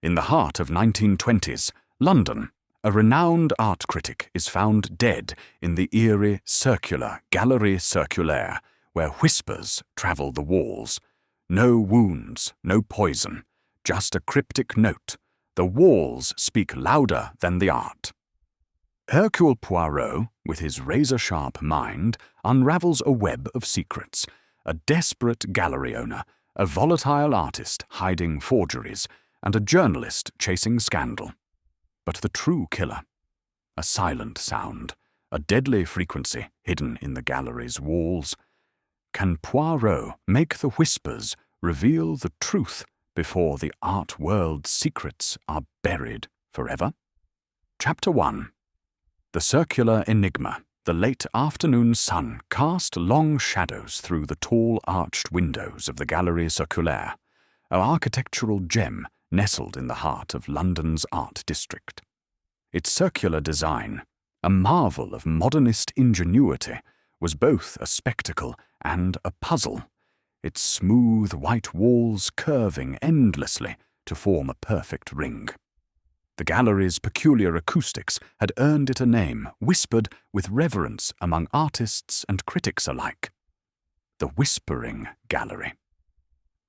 In the heart of 1920s London, a renowned art critic is found dead in the eerie circular Galerie Circulaire, where whispers travel the walls. No wounds, no poison, just a cryptic note. The walls speak louder than the art. Hercule Poirot, with his razor-sharp mind, unravels a web of secrets. A desperate gallery owner, a volatile artist hiding forgeries, and a journalist chasing scandal. But the true killer, a silent sound, a deadly frequency hidden in the gallery's walls. Can Poirot make the whispers reveal the truth before the art world's secrets are buried forever? Chapter 1. The circular enigma. The late afternoon sun cast long shadows through the tall arched windows of the Galerie Circulaire, an architectural gem nestled in the heart of London's art district. Its circular design, a marvel of modernist ingenuity, was both a spectacle and a puzzle, its smooth white walls curving endlessly to form a perfect ring. The gallery's peculiar acoustics had earned it a name whispered with reverence among artists and critics alike: the Whispering Gallery.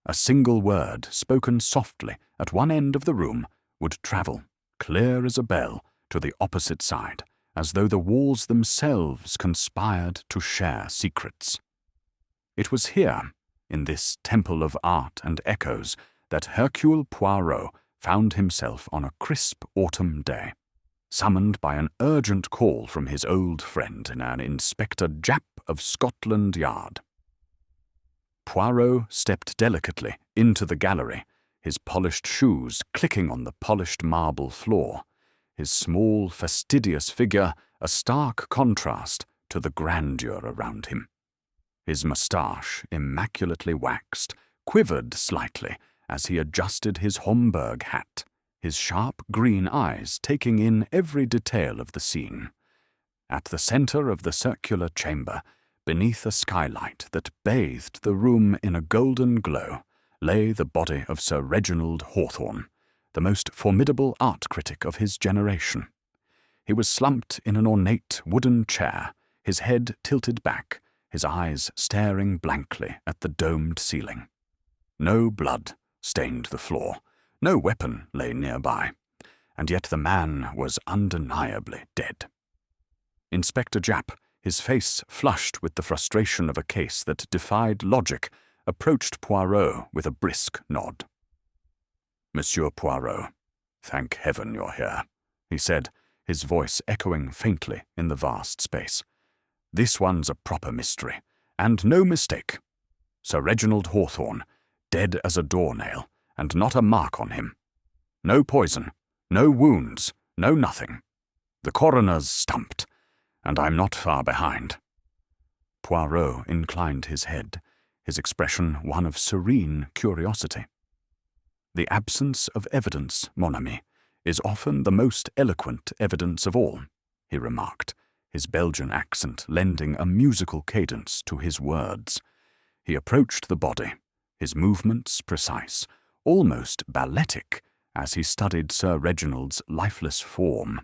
A single word spoken softly at one end of the room would travel, clear as a bell, to the opposite side, as though the walls themselves conspired to share secrets. It was here, in this temple of art and echoes, that Hercule Poirot found himself on a crisp autumn day, summoned by an urgent call from his old friend in an Inspector Japp of Scotland Yard. Poirot stepped delicately into the gallery, his polished shoes clicking on the polished marble floor, his small, fastidious figure a stark contrast to the grandeur around him. His moustache, immaculately waxed, quivered slightly as he adjusted his Homburg hat, his sharp green eyes taking in every detail of the scene. At the center of the circular chamber, beneath a skylight that bathed the room in a golden glow, lay the body of Sir Reginald Hawthorne, the most formidable art critic of his generation. He was slumped in an ornate wooden chair, his head tilted back, his eyes staring blankly at the domed ceiling. No blood stained the floor, no weapon lay nearby, and yet the man was undeniably dead. Inspector Japp, his face flushed with the frustration of a case that defied logic, approached Poirot with a brisk nod. "Monsieur Poirot, thank heaven you're here," he said, his voice echoing faintly in the vast space. "This one's a proper mystery, and no mistake. Sir Reginald Hawthorne, dead as a doornail, and not a mark on him. No poison, no wounds, no nothing. The coroner's stumped, and I'm not far behind." Poirot inclined his head, his expression one of serene curiosity. "The absence of evidence, mon ami, is often the most eloquent evidence of all," he remarked, his Belgian accent lending a musical cadence to his words. He approached the body, his movements precise, almost balletic, as he studied Sir Reginald's lifeless form.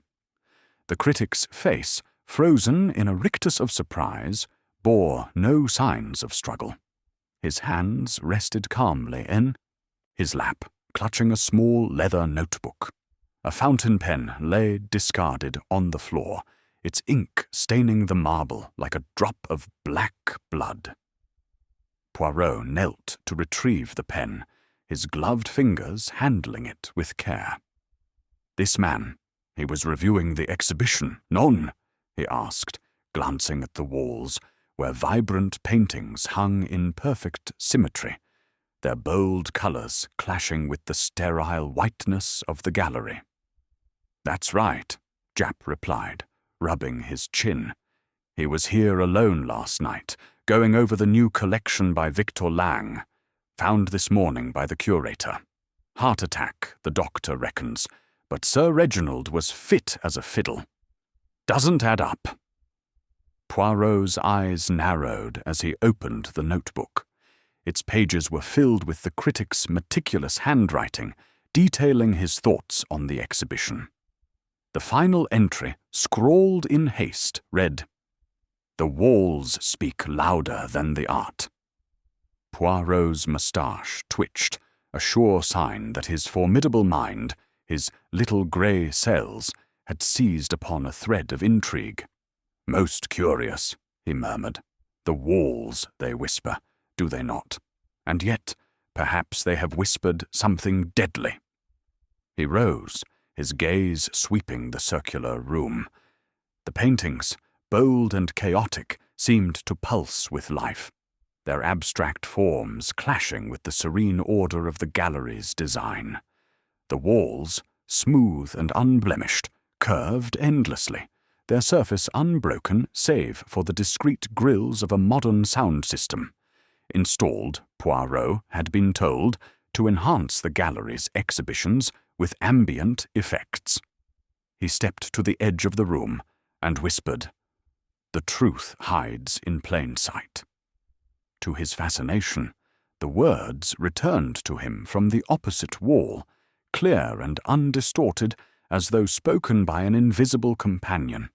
The critic's face, frozen in a rictus of surprise, bore no signs of struggle. His hands rested calmly in his lap, clutching a small leather notebook. A fountain pen lay discarded on the floor, its ink staining the marble like a drop of black blood. Poirot knelt to retrieve the pen, his gloved fingers handling it with care. "This man, he was reviewing the exhibition, non?" he asked, glancing at the walls, where vibrant paintings hung in perfect symmetry, their bold colors clashing with the sterile whiteness of the gallery. "That's right," Japp replied, rubbing his chin. "He was here alone last night, going over the new collection by Victor Lang, found this morning by the curator. Heart attack, the doctor reckons, but Sir Reginald was fit as a fiddle. Doesn't add up." Poirot's eyes narrowed as he opened the notebook. Its pages were filled with the critic's meticulous handwriting, detailing his thoughts on the exhibition. The final entry, scrawled in haste, read, "The walls speak louder than the art." Poirot's moustache twitched, a sure sign that his formidable mind, his little grey cells, had seized upon a thread of intrigue. "Most curious," he murmured. "The walls, they whisper, do they not? And yet, perhaps they have whispered something deadly." He rose, his gaze sweeping the circular room. The paintings, bold and chaotic, seemed to pulse with life, their abstract forms clashing with the serene order of the gallery's design. The walls, smooth and unblemished, curved endlessly, their surface unbroken save for the discreet grills of a modern sound system, installed, Poirot had been told, to enhance the gallery's exhibitions with ambient effects. He stepped to the edge of the room and whispered, "The truth hides in plain sight." To his fascination, the words returned to him from the opposite wall, clear and undistorted as though spoken by an invisible companion.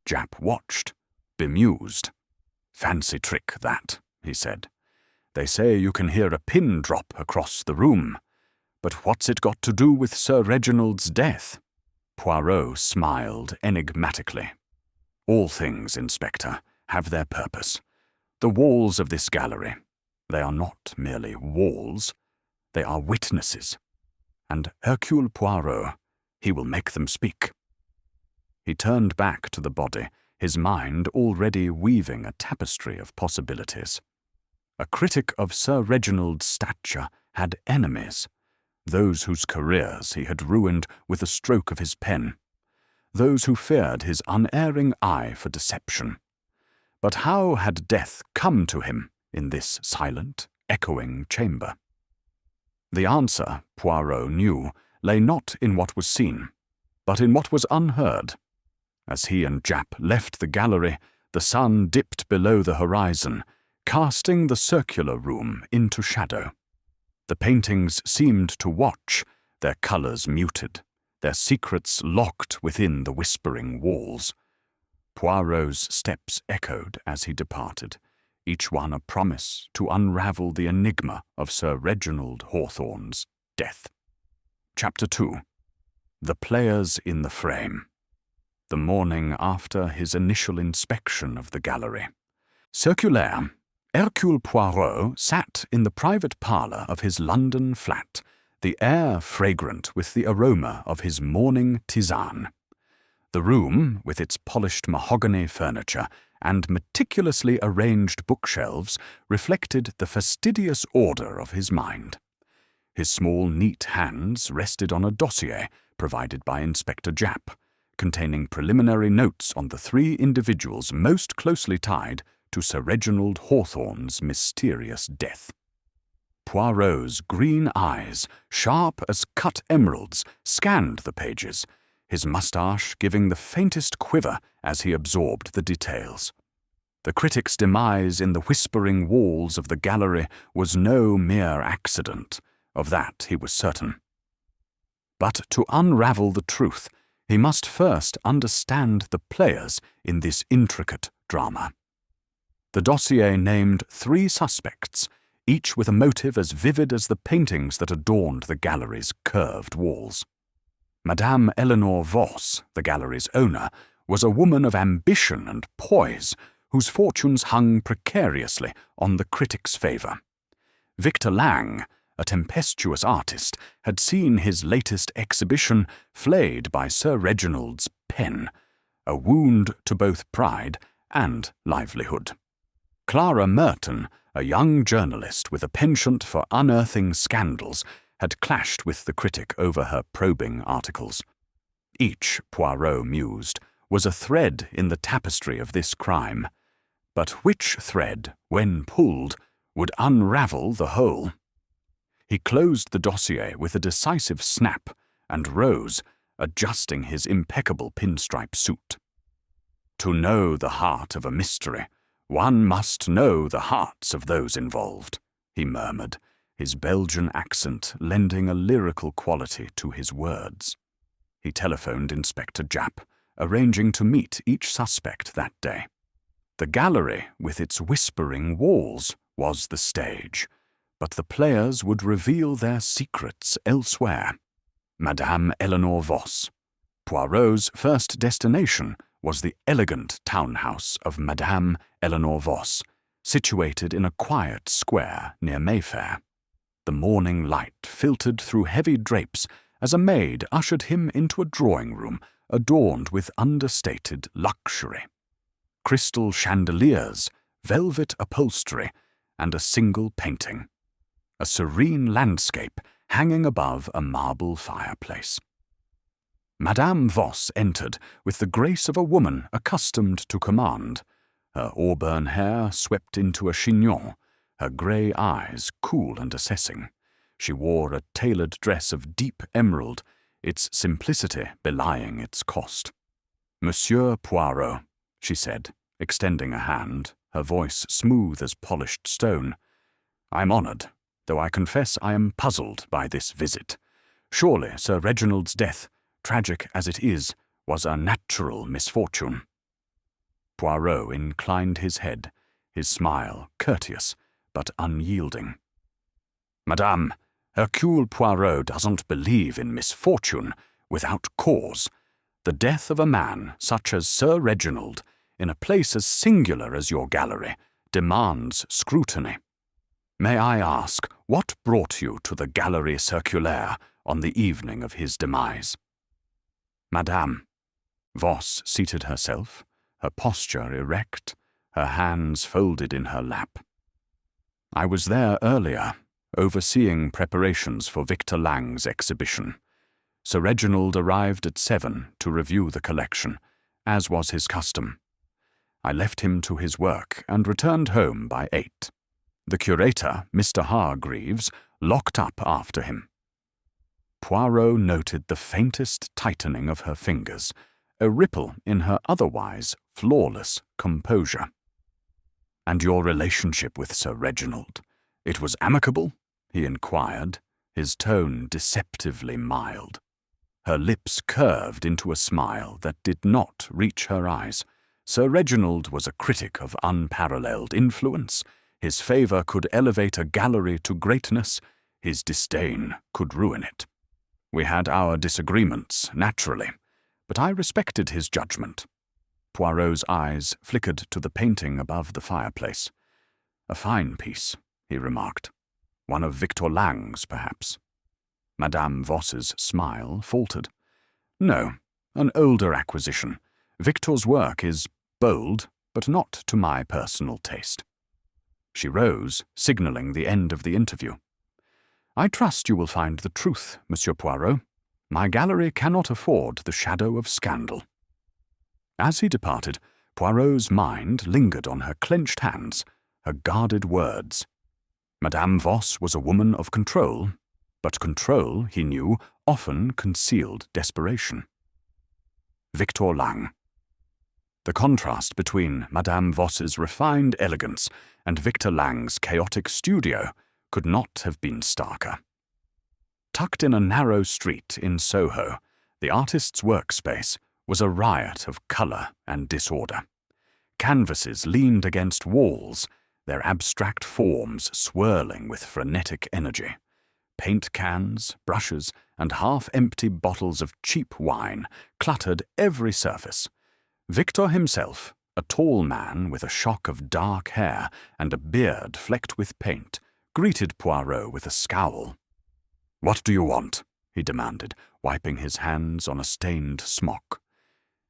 Japp watched, bemused. "Fancy trick, that," he said. "They say you can hear a pin drop across the room. But what's it got to do with Sir Reginald's death?" Poirot smiled enigmatically. "All things, Inspector, have their purpose. The walls of this gallery, they are not merely walls, they are witnesses. And Hercule Poirot, he will make them speak." He turned back to the body, his mind already weaving a tapestry of possibilities. A critic of Sir Reginald's stature had enemies, those whose careers he had ruined with a stroke of his pen, those who feared his unerring eye for deception. But how had death come to him in this silent, echoing chamber? The answer, Poirot knew, lay not in what was seen, but in what was unheard. As he and Japp left the gallery, the sun dipped below the horizon, casting the circular room into shadow. The paintings seemed to watch, their colours muted, their secrets locked within the whispering walls. Poirot's steps echoed as he departed, each one a promise to unravel the enigma of Sir Reginald Hawthorne's death. Chapter 2. The Players in the Frame. The morning after his initial inspection of the gallery. Circulaire, Hercule Poirot sat in the private parlour of his London flat, the air fragrant with the aroma of his morning tisane. The room, with its polished mahogany furniture and meticulously arranged bookshelves, reflected the fastidious order of his mind. His small, neat hands rested on a dossier provided by Inspector Japp, containing preliminary notes on the three individuals most closely tied to Sir Reginald Hawthorne's mysterious death. Poirot's green eyes, sharp as cut emeralds, scanned the pages, his moustache giving the faintest quiver as he absorbed the details. The critic's demise in the whispering walls of the gallery was no mere accident, of that he was certain. But to unravel the truth, he must first understand the players in this intricate drama. The dossier named 3 suspects, each with a motive as vivid as the paintings that adorned the gallery's curved walls. Madame Eleanor Voss, the gallery's owner, was a woman of ambition and poise, whose fortunes hung precariously on the critic's favour. Victor Lang, a tempestuous artist, had seen his latest exhibition flayed by Sir Reginald's pen, a wound to both pride and livelihood. Clara Merton, a young journalist with a penchant for unearthing scandals, had clashed with the critic over her probing articles. Each, Poirot mused, was a thread in the tapestry of this crime. But which thread, when pulled, would unravel the whole? He closed the dossier with a decisive snap and rose, adjusting his impeccable pinstripe suit. To know the heart of a mystery, one must know the hearts of those involved, he murmured, his Belgian accent lending a lyrical quality to his words. He telephoned Inspector Japp, arranging to meet each suspect that day. The gallery, with its whispering walls, was the stage, but the players would reveal their secrets elsewhere. Madame Eleanor Voss. Poirot's first destination was the elegant townhouse of Madame Eleanor Voss, situated in a quiet square near Mayfair. The morning light filtered through heavy drapes as a maid ushered him into a drawing-room adorned with understated luxury. Crystal chandeliers, velvet upholstery, and a single painting. A serene landscape hanging above a marble fireplace. Madame Voss entered with the grace of a woman accustomed to command, her auburn hair swept into a chignon, her grey eyes cool and assessing. She wore a tailored dress of deep emerald, its simplicity belying its cost. "Monsieur Poirot," she said, extending a hand, her voice smooth as polished stone. "I am honoured, though I confess I am puzzled by this visit. Surely Sir Reginald's death, tragic as it is, was a natural misfortune." Poirot inclined his head, his smile courteous but unyielding. "Madame, Hercule Poirot doesn't believe in misfortune without cause. The death of a man such as Sir Reginald, in a place as singular as your gallery, demands scrutiny. May I ask what brought you to the Galerie Circulaire on the evening of his demise?" "Madame." Voss seated herself, her posture erect, her hands folded in her lap. "I was there earlier, overseeing preparations for Victor Lang's exhibition. Sir Reginald arrived at 7 to review the collection, as was his custom. I left him to his work and returned home by 8. The curator, Mr. Hargreaves, locked up after him." Poirot noted the faintest tightening of her fingers, a ripple in her otherwise flawless composure. "And your relationship with Sir Reginald? It was amicable?" he inquired, his tone deceptively mild. Her lips curved into a smile that did not reach her eyes. Sir Reginald was a critic of unparalleled influence. His favour could elevate a gallery to greatness, his disdain could ruin it. We had our disagreements, naturally, but I respected his judgment. Poirot's eyes flickered to the painting above the fireplace. "A fine piece," he remarked. "One of Victor Lang's, perhaps." Madame Voss's smile faltered. "No, an older acquisition. Victor's work is bold, but not to my personal taste." She rose, signalling the end of the interview. "I trust you will find the truth, Monsieur Poirot. My gallery cannot afford the shadow of scandal." As he departed, Poirot's mind lingered on her clenched hands, her guarded words. Madame Voss was a woman of control, but control, he knew, often concealed desperation. Victor Lang. The contrast between Madame Voss's refined elegance and Victor Lang's chaotic studio could not have been starker. Tucked in a narrow street in Soho, the artist's workspace was a riot of colour and disorder. Canvases leaned against walls, their abstract forms swirling with frenetic energy. Paint cans, brushes, and half-empty bottles of cheap wine cluttered every surface. Victor himself, a tall man with a shock of dark hair and a beard flecked with paint, greeted Poirot with a scowl. "What do you want?" he demanded, wiping his hands on a stained smock.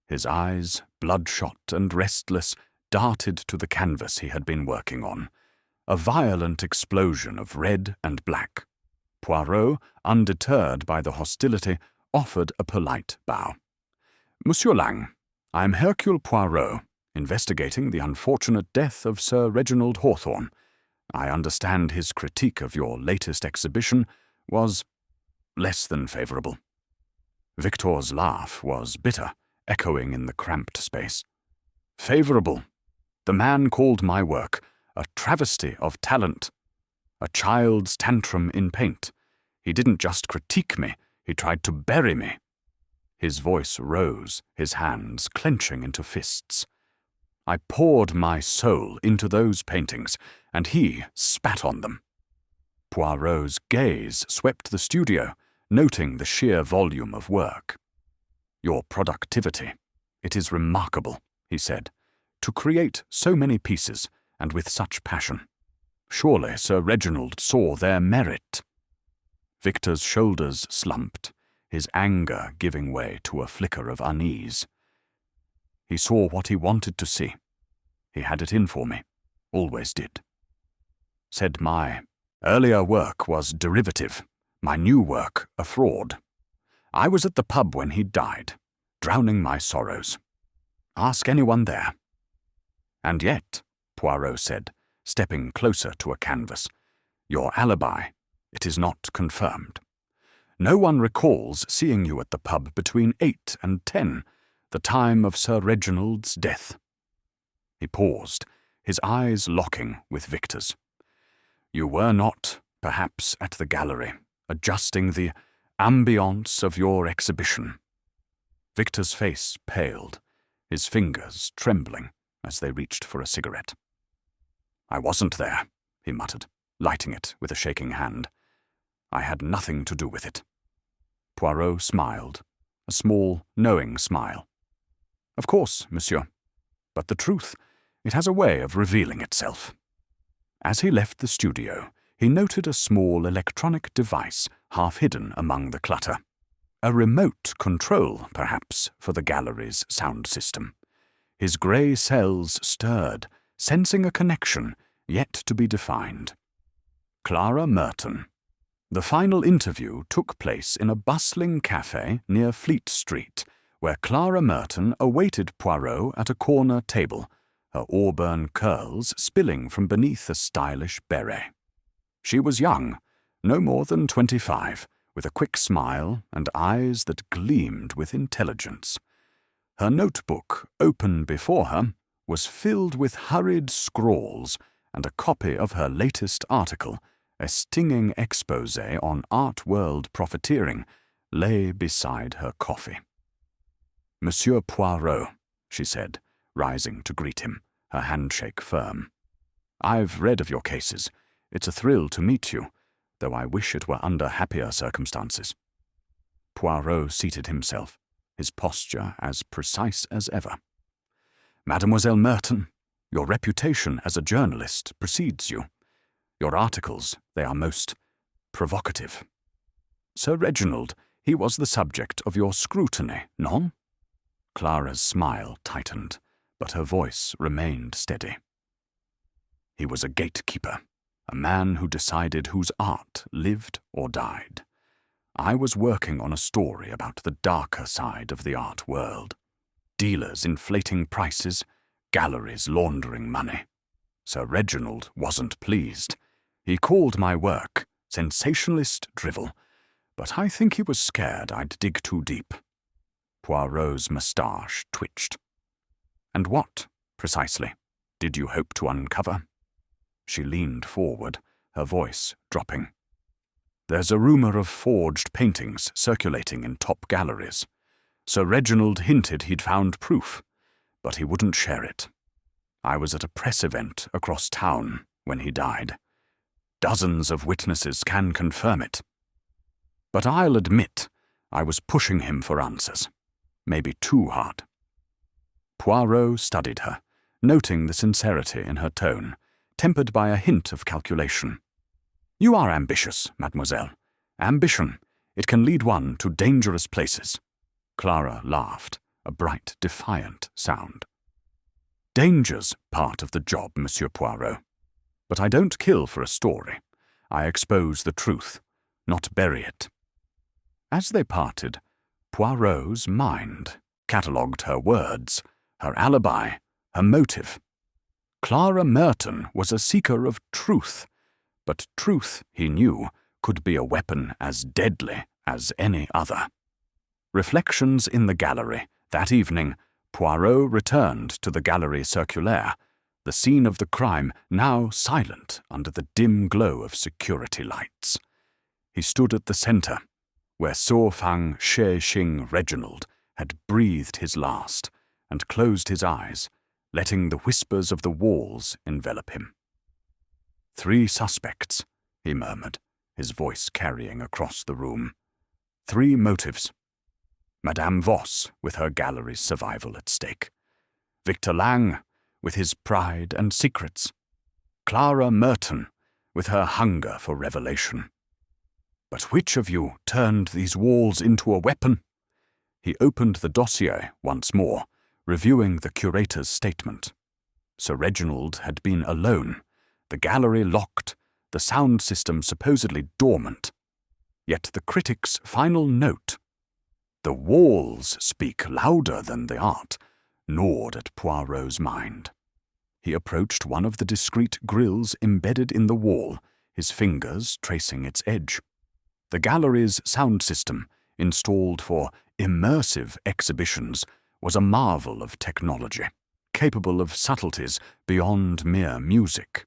His eyes, bloodshot and restless, darted to the canvas he had been working on. A violent explosion of red and black. Poirot, undeterred by the hostility, offered a polite bow. "Monsieur Lang, I am Hercule Poirot, investigating the unfortunate death of Sir Reginald Hawthorne. I understand his critique of your latest exhibition was less than favourable." Victor's laugh was bitter, echoing in the cramped space. "Favourable? The man called my work a travesty of talent." A child's tantrum in paint. He didn't just critique me, he tried to bury me. His voice rose, his hands clenching into fists. I poured my soul into those paintings, and he spat on them. Poirot's gaze swept the studio, noting the sheer volume of work. Your productivity. It is remarkable, he said, to create so many pieces, and with such passion. Surely Sir Reginald saw their merit. Victor's shoulders slumped, his anger giving way to a flicker of unease. He saw what he wanted to see. He had it in for me, always did. Said my earlier work was derivative, my new work a fraud. I was at the pub when he died, drowning my sorrows. Ask anyone there. And yet, Poirot said, stepping closer to a canvas, your alibi, it is not confirmed. No one recalls seeing you at the pub between 8 and 10, the time of Sir Reginald's death. He paused, his eyes locking with Victor's. You were not, perhaps, at the gallery, adjusting the ambience of your exhibition. Victor's face paled, his fingers trembling as they reached for a cigarette. I wasn't there, he muttered, lighting it with a shaking hand. I had nothing to do with it. Poirot smiled, a small, knowing smile. Of course, monsieur. But the truth, it has a way of revealing itself. As he left the studio, he noted a small electronic device half hidden among the clutter. A remote control, perhaps, for the gallery's sound system. His grey cells stirred, sensing a connection yet to be defined. Clara Merton. The final interview took place in a bustling cafe near Fleet Street, where Clara Merton awaited Poirot at a corner table, her auburn curls spilling from beneath a stylish beret. She was young, no more than 25, with a quick smile and eyes that gleamed with intelligence. Her notebook, open before her, was filled with hurried scrawls, and a copy of her latest article, a stinging exposé on art-world profiteering, lay beside her coffee. Monsieur Poirot, she said, rising to greet him, her handshake firm. I've read of your cases. It's a thrill to meet you, though I wish it were under happier circumstances. Poirot seated himself, his posture as precise as ever. Mademoiselle Merton, your reputation as a journalist precedes you. Your articles, they are most provocative. Sir Reginald, he was the subject of your scrutiny, non? Clara's smile tightened, but her voice remained steady. He was a gatekeeper, a man who decided whose art lived or died. I was working on a story about the darker side of the art world. Dealers inflating prices, galleries laundering money. Sir Reginald wasn't pleased. He called my work sensationalist drivel, but I think he was scared I'd dig too deep. Poirot's moustache twitched. And what, precisely, did you hope to uncover? She leaned forward, her voice dropping. There's a rumour of forged paintings circulating in top galleries. Sir Reginald hinted he'd found proof, but he wouldn't share it. I was at a press event across town when he died. Dozens of witnesses can confirm it. But I'll admit I was pushing him for answers, maybe too hard. Poirot studied her, noting the sincerity in her tone, tempered by a hint of calculation. You are ambitious, mademoiselle. Ambition, it can lead one to dangerous places. Clara laughed, a bright, defiant sound. Danger's part of the job, Monsieur Poirot. But I don't kill for a story. I expose the truth, not bury it. As they parted, Poirot's mind catalogued her words, her alibi, her motive. Clara Merton was a seeker of truth, but truth, he knew, could be a weapon as deadly as any other. Reflections in the gallery. That evening, Poirot returned to the Gallery Circulaire, the scene of the crime now silent under the dim glow of security lights. He stood at the center, where So Fang She Xing Reginald had breathed his last and closed his eyes, letting the whispers of the walls envelop him. 3 suspects, he murmured, his voice carrying across the room. 3 motives. Madame Voss, with her gallery's survival at stake. Victor Lang, with his pride and secrets. Clara Merton, with her hunger for revelation. But which of you turned these walls into a weapon? He opened the dossier once more, reviewing the curator's statement. Sir Reginald had been alone, the gallery locked, the sound system supposedly dormant. Yet the critic's final note, "The walls speak louder than the art," gnawed at Poirot's mind. He approached one of the discreet grilles embedded in the wall, his fingers tracing its edge. The gallery's sound system, installed for immersive exhibitions, was a marvel of technology, capable of subtleties beyond mere music.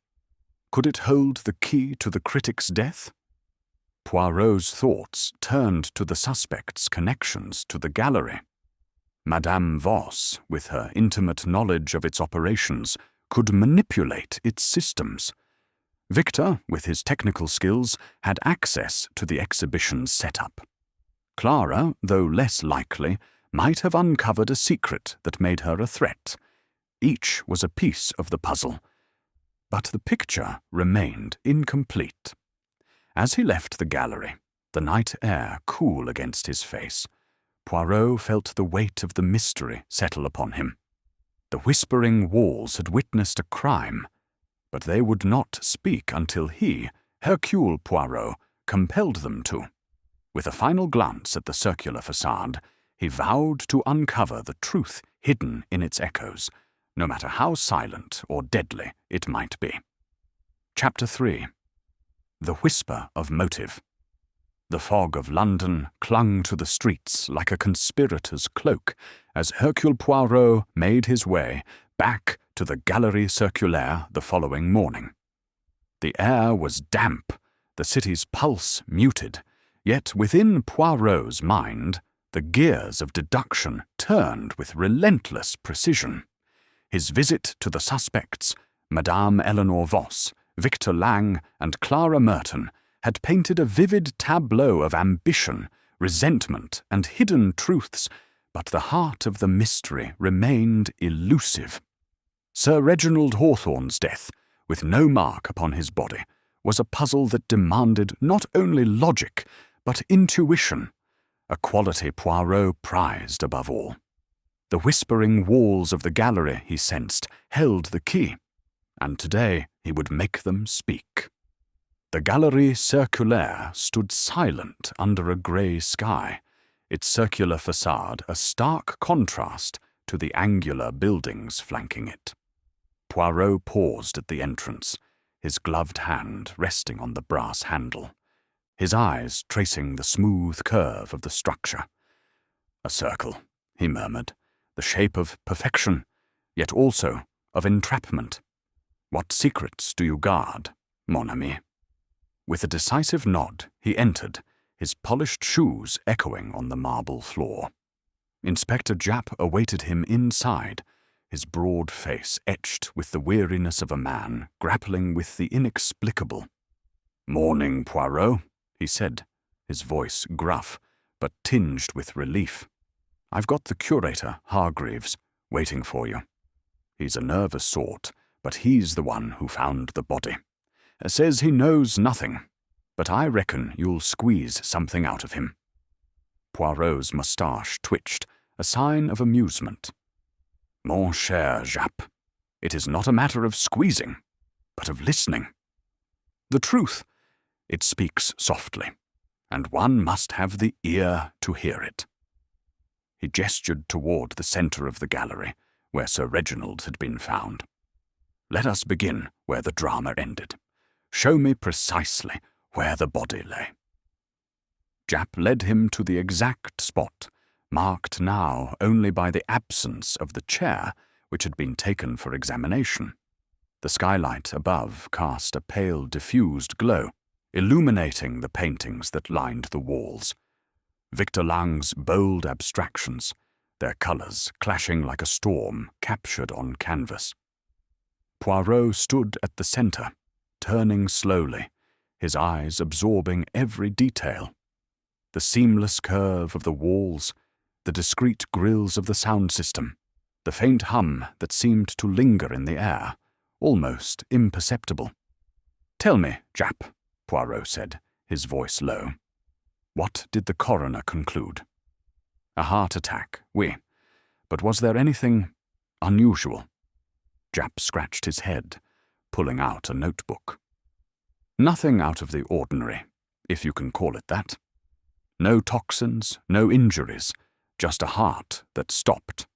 Could it hold the key to the critic's death? Poirot's thoughts turned to the suspect's connections to the gallery. Madame Voss, with her intimate knowledge of its operations, could manipulate its systems. Victor, with his technical skills, had access to the exhibition's setup. Clara, though less likely, might have uncovered a secret that made her a threat. Each was a piece of the puzzle. But the picture remained incomplete. As he left the gallery, the night air cool against his face, Poirot felt the weight of the mystery settle upon him. The whispering walls had witnessed a crime, but they would not speak until he, Hercule Poirot, compelled them to. With a final glance at the circular facade, he vowed to uncover the truth hidden in its echoes, no matter how silent or deadly it might be. Chapter 3. The Whisper of Motive. The fog of London clung to the streets like a conspirator's cloak as Hercule Poirot made his way back to the Galerie Circulaire the following morning. The air was damp, the city's pulse muted, yet within Poirot's mind, the gears of deduction turned with relentless precision. His visit to the suspects, Madame Eleanor Voss, Victor Lang, and Clara Merton, had painted a vivid tableau of ambition, resentment, and hidden truths, but the heart of the mystery remained elusive. Sir Reginald Hawthorne's death, with no mark upon his body, was a puzzle that demanded not only logic, but intuition, a quality Poirot prized above all. The whispering walls of the gallery, he sensed, held the key, and today he would make them speak. The Galerie Circulaire stood silent under a grey sky, its circular facade a stark contrast to the angular buildings flanking it. Poirot paused at the entrance, his gloved hand resting on the brass handle, his eyes tracing the smooth curve of the structure. "A circle," he murmured, "the shape of perfection, yet also of entrapment. What secrets do you guard, mon ami?" With a decisive nod, he entered, his polished shoes echoing on the marble floor. Inspector Japp awaited him inside, his broad face etched with the weariness of a man grappling with the inexplicable. "Morning, Poirot," he said, his voice gruff, but tinged with relief. "I've got the curator, Hargreaves, waiting for you. He's a nervous sort, but he's the one who found the body. Says he knows nothing, but I reckon you'll squeeze something out of him." Poirot's moustache twitched, a sign of amusement. "Mon cher Japp, it is not a matter of squeezing, but of listening. The truth, it speaks softly, and one must have the ear to hear it." He gestured toward the center of the gallery, where Sir Reginald had been found. "Let us begin where the drama ended. Show me precisely where the body lay." Japp led him to the exact spot, marked now only by the absence of the chair which had been taken for examination. The skylight above cast a pale, diffused glow, illuminating the paintings that lined the walls. Victor Lang's bold abstractions, their colours clashing like a storm captured on canvas. Poirot stood at the centre, turning slowly, his eyes absorbing every detail. The seamless curve of the walls, the discreet grills of the sound system, the faint hum that seemed to linger in the air, almost imperceptible. "Tell me, Jap," Poirot said, his voice low. "What did the coroner conclude?" "A heart attack, oui. But was there anything unusual?" Jap scratched his head, pulling out a notebook. "Nothing out of the ordinary, if you can call it that. No toxins, no injuries, just a heart that stopped.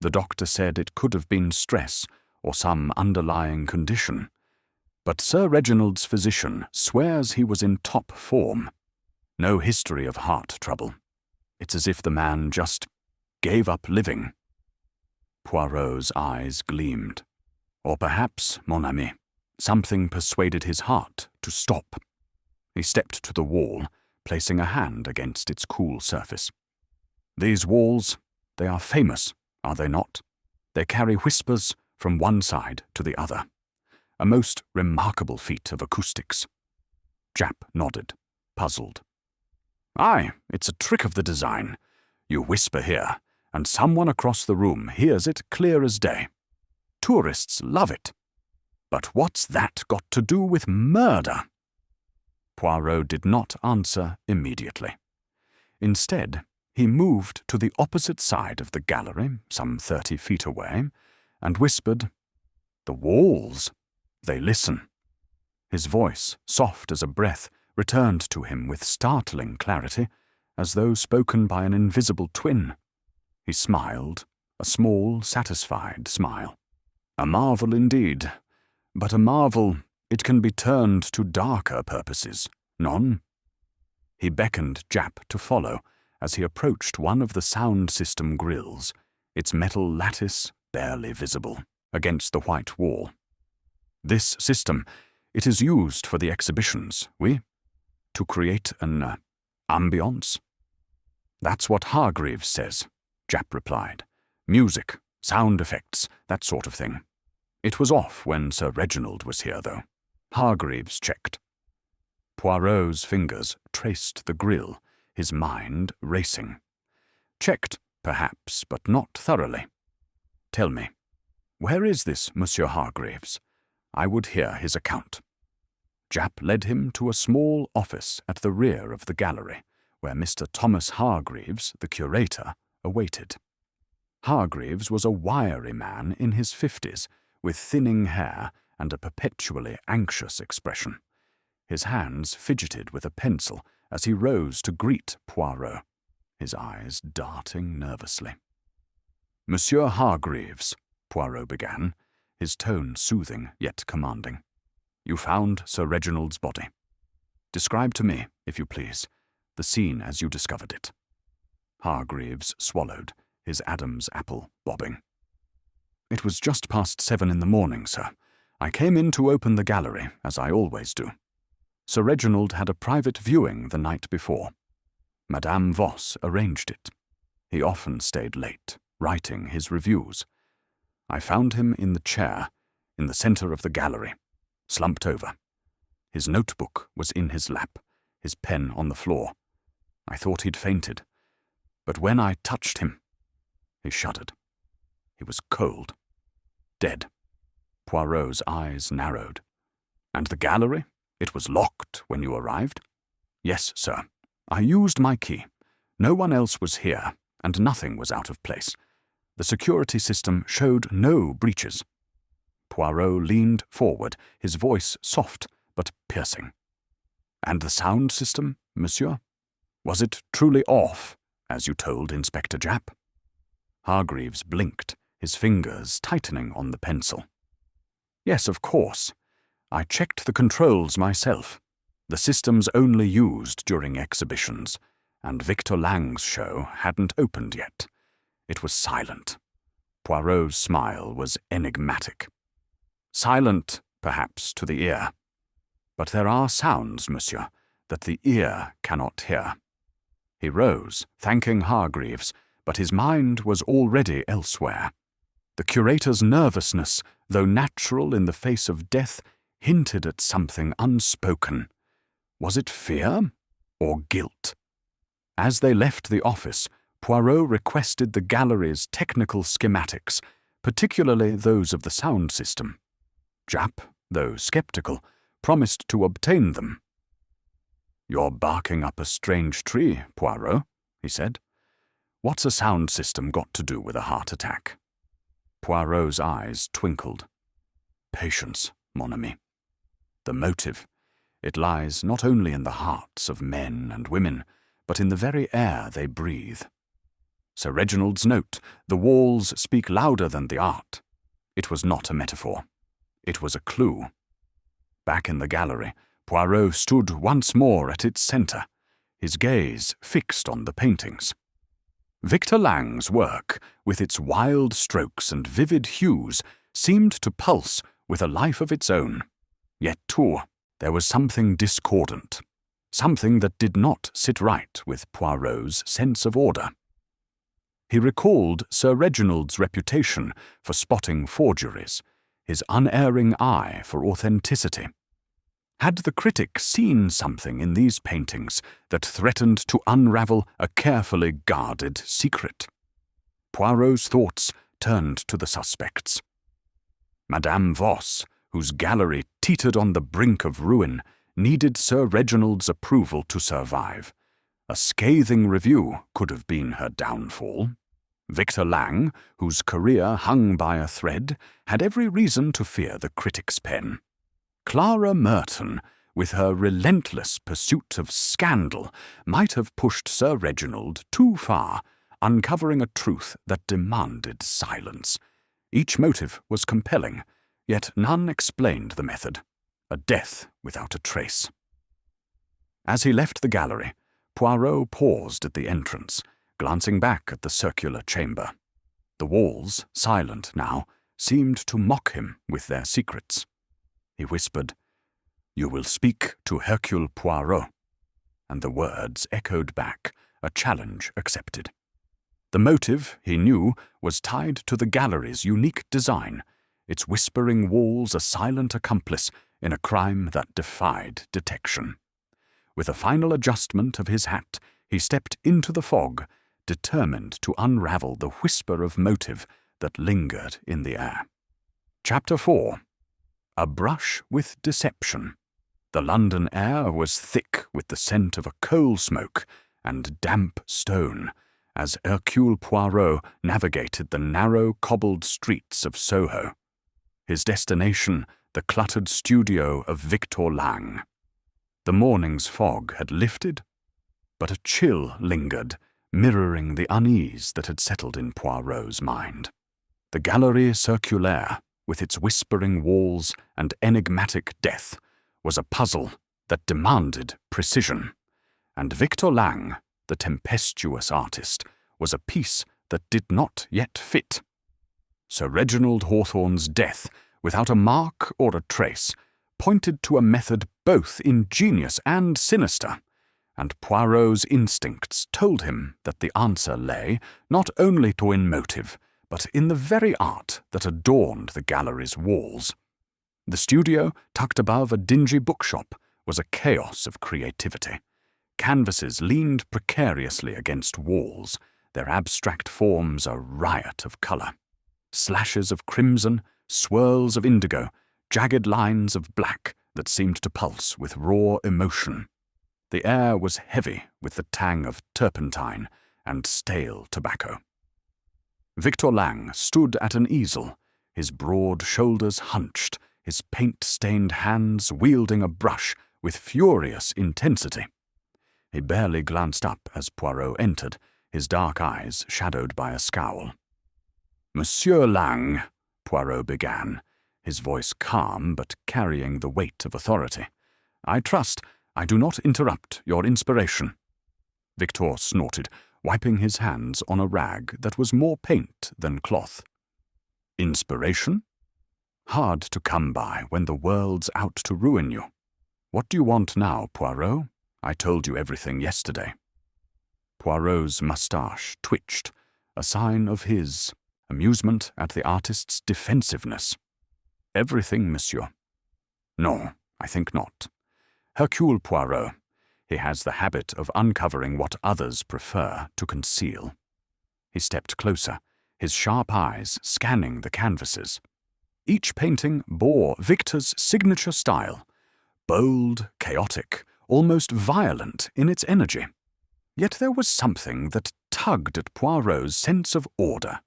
The doctor said it could have been stress or some underlying condition, but Sir Reginald's physician swears he was in top form. No history of heart trouble. It's as if the man just gave up living." Poirot's eyes gleamed. "Or perhaps, mon ami, something persuaded his heart to stop." He stepped to the wall, placing a hand against its cool surface. "These walls, they are famous, are they not? They carry whispers from one side to the other. A most remarkable feat of acoustics." Jap nodded, puzzled. "Aye, it's a trick of the design. You whisper here, and someone across the room hears it clear as day. Tourists love it. But what's that got to do with murder?" Poirot did not answer immediately. Instead, he moved to the opposite side of the gallery, some 30 feet away, and whispered, "The walls, they listen." His voice, soft as a breath, returned to him with startling clarity, as though spoken by an invisible twin. He smiled, a small, satisfied smile. "A marvel indeed, but a marvel it can be turned to darker purposes, non?" He beckoned Jap to follow as he approached one of the sound system grills, its metal lattice barely visible against the white wall. "This system, it is used for the exhibitions, oui? To create an ambiance?" "That's what Hargreaves says," Jap replied. "Music, sound effects, that sort of thing. It was off when Sir Reginald was here, though. Hargreaves checked." Poirot's fingers traced the grill, his mind racing. "Checked, perhaps, but not thoroughly. Tell me, where is this Monsieur Hargreaves? I would hear his account." Jap led him to a small office at the rear of the gallery, where Mr. Thomas Hargreaves, the curator, awaited. Hargreaves was a wiry man in his 50s, with thinning hair and a perpetually anxious expression. His hands fidgeted with a pencil as he rose to greet Poirot, his eyes darting nervously. "Monsieur Hargreaves," Poirot began, his tone soothing yet commanding, "you found Sir Reginald's body. Describe to me, if you please, the scene as you discovered it." Hargreaves swallowed, his Adam's apple bobbing. "It was just past 7 in the morning, sir. I came in to open the gallery, as I always do. Sir Reginald had a private viewing the night before. Madame Voss arranged it. He often stayed late, writing his reviews. I found him in the chair, in the centre of the gallery, slumped over. His notebook was in his lap, his pen on the floor. I thought he'd fainted. But when I touched him, he shuddered. He was cold. Dead." Poirot's eyes narrowed. "And the gallery? It was locked when you arrived?" "Yes, sir. I used my key. No one else was here, and nothing was out of place. The security system showed no breaches." Poirot leaned forward, his voice soft but piercing. "And the sound system, monsieur? Was it truly off, as you told Inspector Jap?" Hargreaves blinked, his fingers tightening on the pencil. "Yes, of course. I checked the controls myself. The system's only used during exhibitions, and Victor Lang's show hadn't opened yet. It was silent." Poirot's smile was enigmatic. silent, perhaps, to the ear. But there are sounds, monsieur, that the ear cannot hear. He rose, thanking Hargreaves, but his mind was already elsewhere. The curator's nervousness, though natural in the face of death, hinted at something unspoken. Was it fear or guilt? As they left the office, Poirot requested the gallery's technical schematics, particularly those of the sound system. Japp, though sceptical, promised to obtain them. "You're barking up a strange tree, Poirot," he said. "What's a sound system got to do with a heart attack?" Poirot's eyes twinkled. "Patience, mon ami. The motive, it lies not only in the hearts of men and women, but in the very air they breathe. Sir Reginald's note, 'The walls speak louder than the art.' It was not a metaphor. It was a clue." Back in the gallery, Poirot stood once more at its centre, his gaze fixed on the paintings. Victor Lang's work, with its wild strokes and vivid hues, seemed to pulse with a life of its own. Yet, too, there was something discordant, something that did not sit right with Poirot's sense of order. He recalled Sir Reginald's reputation for spotting forgeries, his unerring eye for authenticity. Had the critic seen something in these paintings that threatened to unravel a carefully guarded secret? Poirot's thoughts turned to the suspects. Madame Voss, whose gallery teetered on the brink of ruin, needed Sir Reginald's approval to survive. A scathing review could have been her downfall. Victor Lang, whose career hung by a thread, had every reason to fear the critic's pen. Clara Merton, with her relentless pursuit of scandal, might have pushed Sir Reginald too far, uncovering a truth that demanded silence. Each motive was compelling, yet none explained the method. A death without a trace. As he left the gallery, Poirot paused at the entrance, glancing back at the circular chamber. The walls, silent now, seemed to mock him with their secrets. He whispered, "You will speak to Hercule Poirot," and the words echoed back, a challenge accepted. The motive, he knew, was tied to the gallery's unique design, its whispering walls a silent accomplice in a crime that defied detection. With a final adjustment of his hat, he stepped into the fog, determined to unravel the whisper of motive that lingered in the air. Chapter 4. A brush with deception. The London air was thick with the scent of a coal smoke and damp stone as Hercule Poirot navigated the narrow cobbled streets of Soho. His destination, the cluttered studio of Victor Lang. The morning's fog had lifted, but a chill lingered, mirroring the unease that had settled in Poirot's mind. The Galerie Circulaire, with its whispering walls and enigmatic death, was a puzzle that demanded precision, and Victor Lang, the tempestuous artist, was a piece that did not yet fit. Sir Reginald Hawthorne's death, without a mark or a trace, pointed to a method both ingenious and sinister, and Poirot's instincts told him that the answer lay not only in motive, but in the very art that adorned the gallery's walls. The studio, tucked above a dingy bookshop, was a chaos of creativity. Canvases leaned precariously against walls, their abstract forms a riot of colour. Slashes of crimson, swirls of indigo, jagged lines of black that seemed to pulse with raw emotion. The air was heavy with the tang of turpentine and stale tobacco. Victor Lang stood at an easel, his broad shoulders hunched, his paint-stained hands wielding a brush with furious intensity. He barely glanced up as Poirot entered, his dark eyes shadowed by a scowl. "Monsieur Lang," Poirot began, his voice calm but carrying the weight of authority. "I trust I do not interrupt your inspiration." Victor snorted, wiping his hands on a rag that was more paint than cloth. "Inspiration? hard to come by when the world's out to ruin you. What do you want now, Poirot? I told you everything yesterday. Poirot's moustache twitched, a sign of his amusement at the artist's defensiveness. Everything, monsieur. No, I think not. Hercule Poirot. He has the habit of uncovering what others prefer to conceal. He stepped closer, his sharp eyes scanning the canvases. Each painting bore Victor's signature style, bold, chaotic, almost violent in its energy. Yet there was something that tugged at Poirot's sense of order,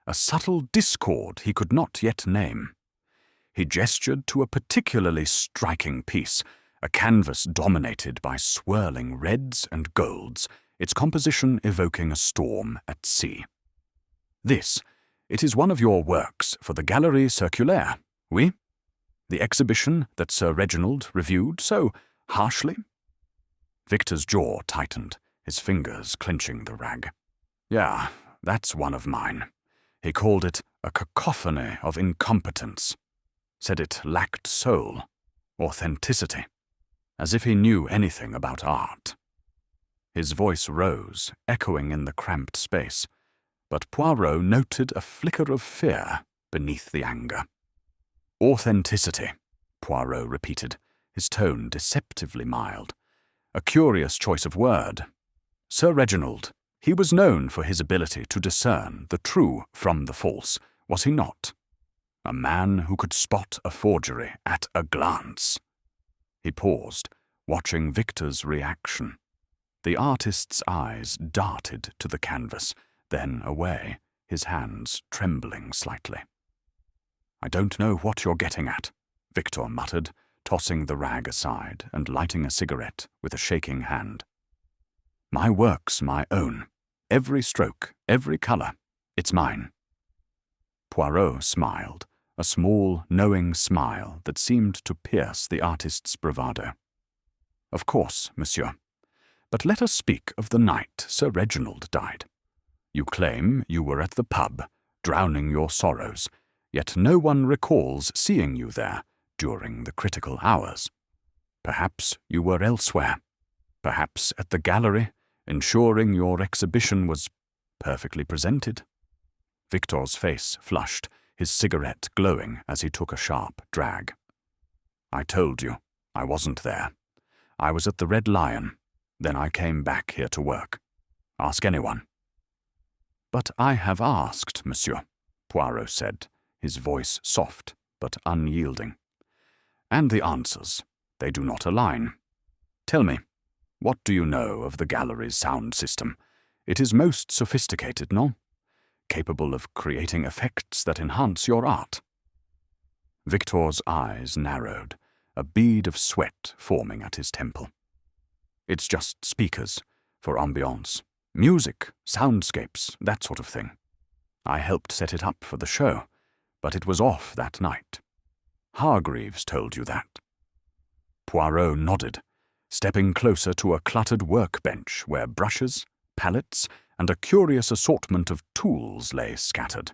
a subtle discord he could not yet name. He gestured to a particularly striking piece, a canvas dominated by swirling reds and golds, its composition evoking a storm at sea. This, it is one of your works for the Galerie Circulaire, oui? The exhibition that Sir Reginald reviewed so harshly? Victor's jaw tightened, his fingers clenching the rag. Yeah, that's one of mine. He called it a cacophony of incompetence. Said it lacked soul, authenticity, as if he knew anything about art. His voice rose, echoing in the cramped space, but Poirot noted a flicker of fear beneath the anger. Authenticity, Poirot repeated, his tone deceptively mild. A curious choice of word. Sir Reginald, he was known for his ability to discern the true from the false, was he not? A man who could spot a forgery at a glance. He paused, watching Victor's reaction. The artist's eyes darted to the canvas, then away, his hands trembling slightly. I don't know what you're getting at, Victor muttered, tossing the rag aside and lighting a cigarette with a shaking hand. My work's my own. Every stroke, every colour, it's mine. Poirot smiled, a small, knowing smile that seemed to pierce the artist's bravado. Of course, monsieur. But let us speak of the night Sir Reginald died. You claim you were at the pub, drowning your sorrows, yet no one recalls seeing you there during the critical hours. Perhaps you were elsewhere, perhaps at the gallery, ensuring your exhibition was perfectly presented. Victor's face flushed, his cigarette glowing as he took a sharp drag. I told you, I wasn't there. I was at the Red Lion, then I came back here to work. Ask anyone. But I have asked, monsieur, Poirot said, his voice soft but unyielding. And the answers, they do not align. Tell me, what do you know of the gallery's sound system? It is most sophisticated, no? Capable of creating effects that enhance your art. Victor's eyes narrowed, a bead of sweat forming at his temple. It's just speakers, for ambiance, music, soundscapes, that sort of thing. I helped set it up for the show, but it was off that night. Hargreaves told you that. Poirot nodded, stepping closer to a cluttered workbench where brushes, palettes, and a curious assortment of tools lay scattered.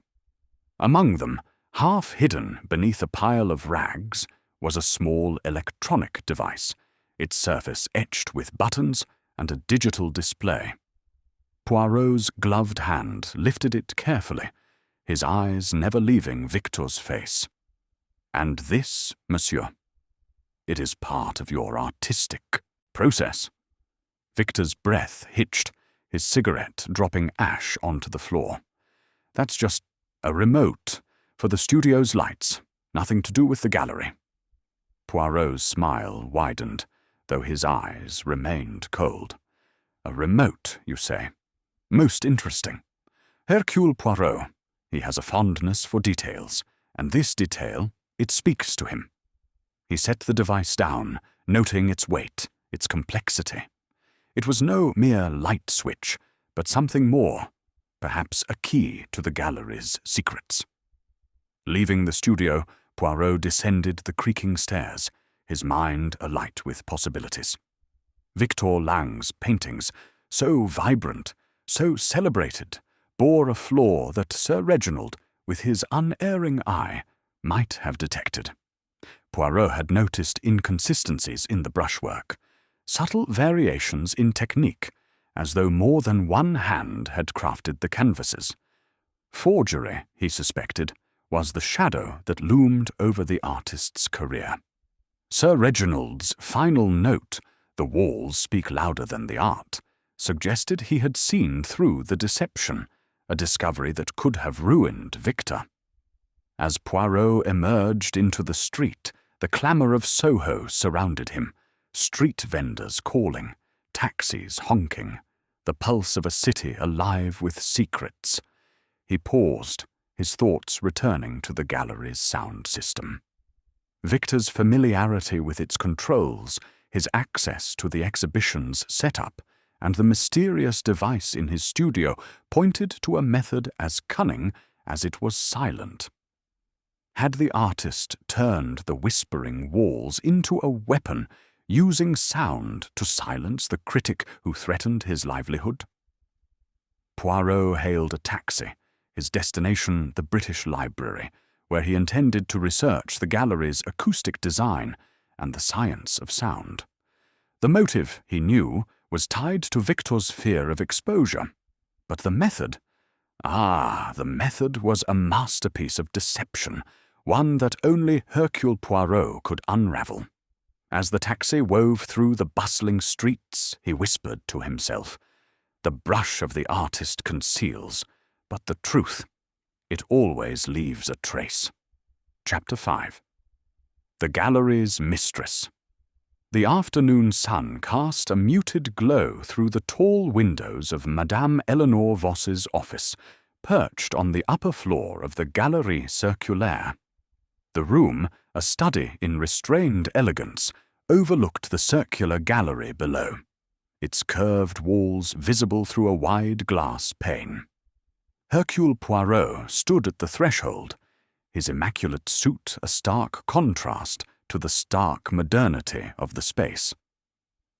Among them, half hidden beneath a pile of rags, was a small electronic device, its surface etched with buttons and a digital display. Poirot's gloved hand lifted it carefully, his eyes never leaving Victor's face. And this, monsieur, it is part of your artistic process. Victor's breath hitched, his cigarette dropping ash onto the floor. That's just a remote for the studio's lights, nothing to do with the gallery. Poirot's smile widened, though his eyes remained cold. A remote, you say? Most interesting. Hercule Poirot, he has a fondness for details, and this detail, it speaks to him. He set the device down, noting its weight, its complexity. It was no mere light switch, but something more, perhaps a key to the gallery's secrets. Leaving the studio, Poirot descended the creaking stairs, his mind alight with possibilities. Victor Lang's paintings, so vibrant, so celebrated, bore a flaw that Sir Reginald, with his unerring eye, might have detected. Poirot had noticed inconsistencies in the brushwork, subtle variations in technique, as though more than one hand had crafted the canvases. Forgery, he suspected, was the shadow that loomed over the artist's career. Sir Reginald's final note, "The walls speak louder than the art," suggested he had seen through the deception, a discovery that could have ruined Victor. As Poirot emerged into the street, the clamour of Soho surrounded him, street vendors calling, taxis honking, the pulse of a city alive with secrets. He paused, his thoughts returning to the gallery's sound system. Victor's familiarity with its controls, his access to the exhibition's setup, and the mysterious device in his studio pointed to a method as cunning as it was silent. Had the artist turned the whispering walls into a weapon, using sound to silence the critic who threatened his livelihood? Poirot hailed a taxi, his destination the British Library, where he intended to research the gallery's acoustic design and the science of sound. The motive, he knew, was tied to Victor's fear of exposure. But the method? The method was a masterpiece of deception, one that only Hercule Poirot could unravel. As the taxi wove through the bustling streets, he whispered to himself, "The brush of the artist conceals, but the truth, it always leaves a trace." Chapter 5. The Gallery's Mistress. The afternoon sun cast a muted glow through the tall windows of Madame Eleanor Voss's office, perched on the upper floor of the Galerie Circulaire. The room, a study in restrained elegance, overlooked the circular gallery below, its curved walls visible through a wide glass pane. Hercule Poirot stood at the threshold, his immaculate suit a stark contrast to the stark modernity of the space.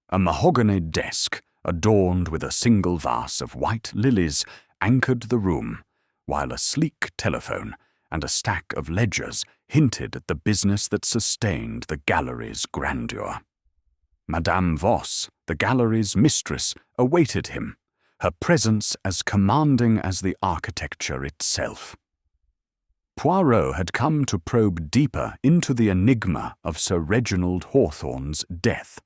A mahogany desk, adorned with a single vase of white lilies, anchored the room, while a sleek telephone and a stack of ledgers hinted at the business that sustained the gallery's grandeur. Madame Voss, the gallery's mistress, awaited him, her presence as commanding as the architecture itself. Poirot had come to probe deeper into the enigma of Sir Reginald Hawthorne's death,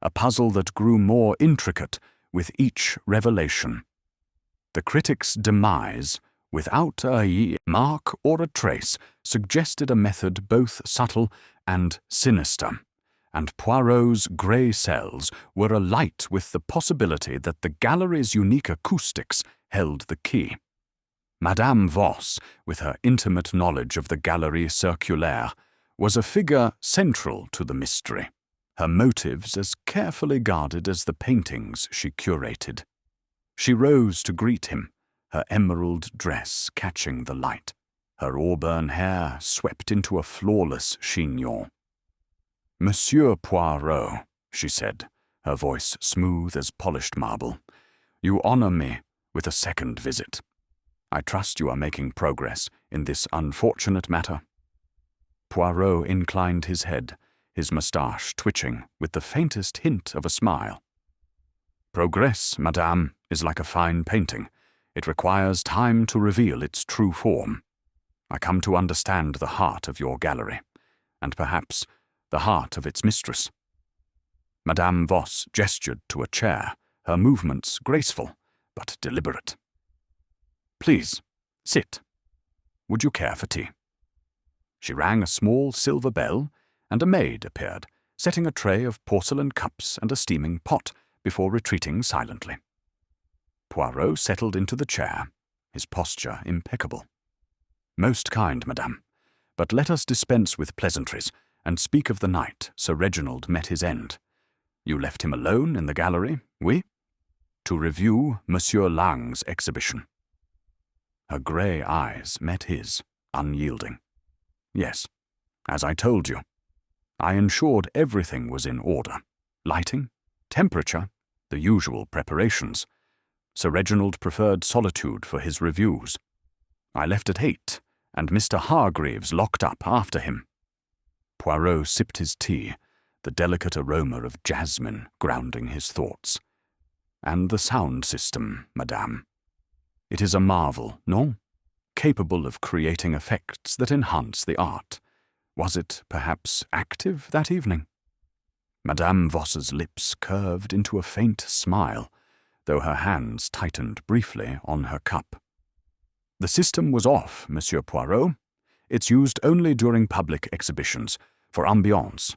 a puzzle that grew more intricate with each revelation. The critic's demise, without a mark or a trace, suggested a method both subtle and sinister, and Poirot's grey cells were alight with the possibility that the gallery's unique acoustics held the key. Madame Voss, with her intimate knowledge of the Galerie Circulaire, was a figure central to the mystery, her motives as carefully guarded as the paintings she curated. She rose to greet him, her emerald dress catching the light, her auburn hair swept into a flawless chignon. "Monsieur Poirot," she said, her voice smooth as polished marble, "you honor me with a second visit. I trust you are making progress in this unfortunate matter." Poirot inclined his head, his moustache twitching with the faintest hint of a smile. "Progress, madame, is like a fine painting. It requires time to reveal its true form. I come to understand the heart of your gallery, and perhaps the heart of its mistress." Madame Voss gestured to a chair, her movements graceful but deliberate. "Please, sit. Would you care for tea?" She rang a small silver bell, and a maid appeared, setting a tray of porcelain cups and a steaming pot before retreating silently. Poirot settled into the chair, his posture impeccable. "Most kind, madame, but let us dispense with pleasantries and speak of the night Sir Reginald met his end. You left him alone in the gallery, oui? To review Monsieur Lang's exhibition." Her grey eyes met his, unyielding. "Yes, as I told you. I ensured everything was in order. Lighting, temperature, the usual preparations. Sir Reginald preferred solitude for his reviews. I left at 8, and Mr. Hargreaves locked up after him. Poirot sipped his tea, the delicate aroma of jasmine grounding his thoughts. And the sound system, madame. It is a marvel, no? Capable of creating effects that enhance the art. Was it, perhaps, active that evening? Madame Voss's lips curved into a faint smile, though her hands tightened briefly on her cup. The system was off, Monsieur Poirot. It's used only during public exhibitions, for ambiance,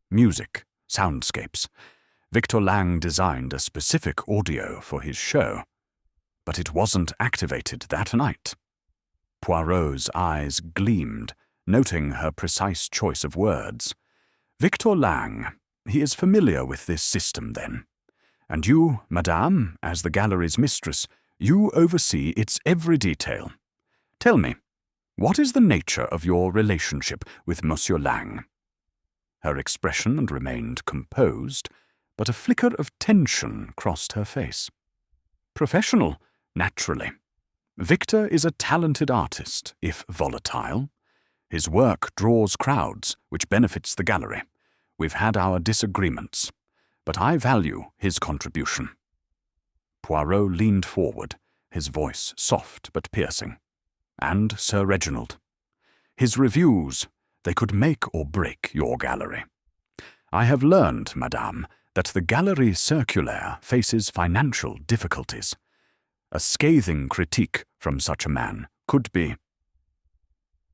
music, soundscapes. Victor Lang designed a specific audio for his show, but it wasn't activated that night. Poirot's eyes gleamed, noting her precise choice of words. Victor Lang, he is familiar with this system then. And you, madame, as the gallery's mistress, you oversee its every detail. Tell me, what is the nature of your relationship with Monsieur Lang? Her expression remained composed, but a flicker of tension crossed her face. Professional, naturally. Victor is a talented artist, if volatile. His work draws crowds, which benefits the gallery. We've had our disagreements, but I value his contribution. Poirot leaned forward, his voice soft but piercing. And Sir Reginald. His reviews, they could make or break your gallery. I have learned, madame, that the Galerie Circulaire faces financial difficulties. A scathing critique from such a man could be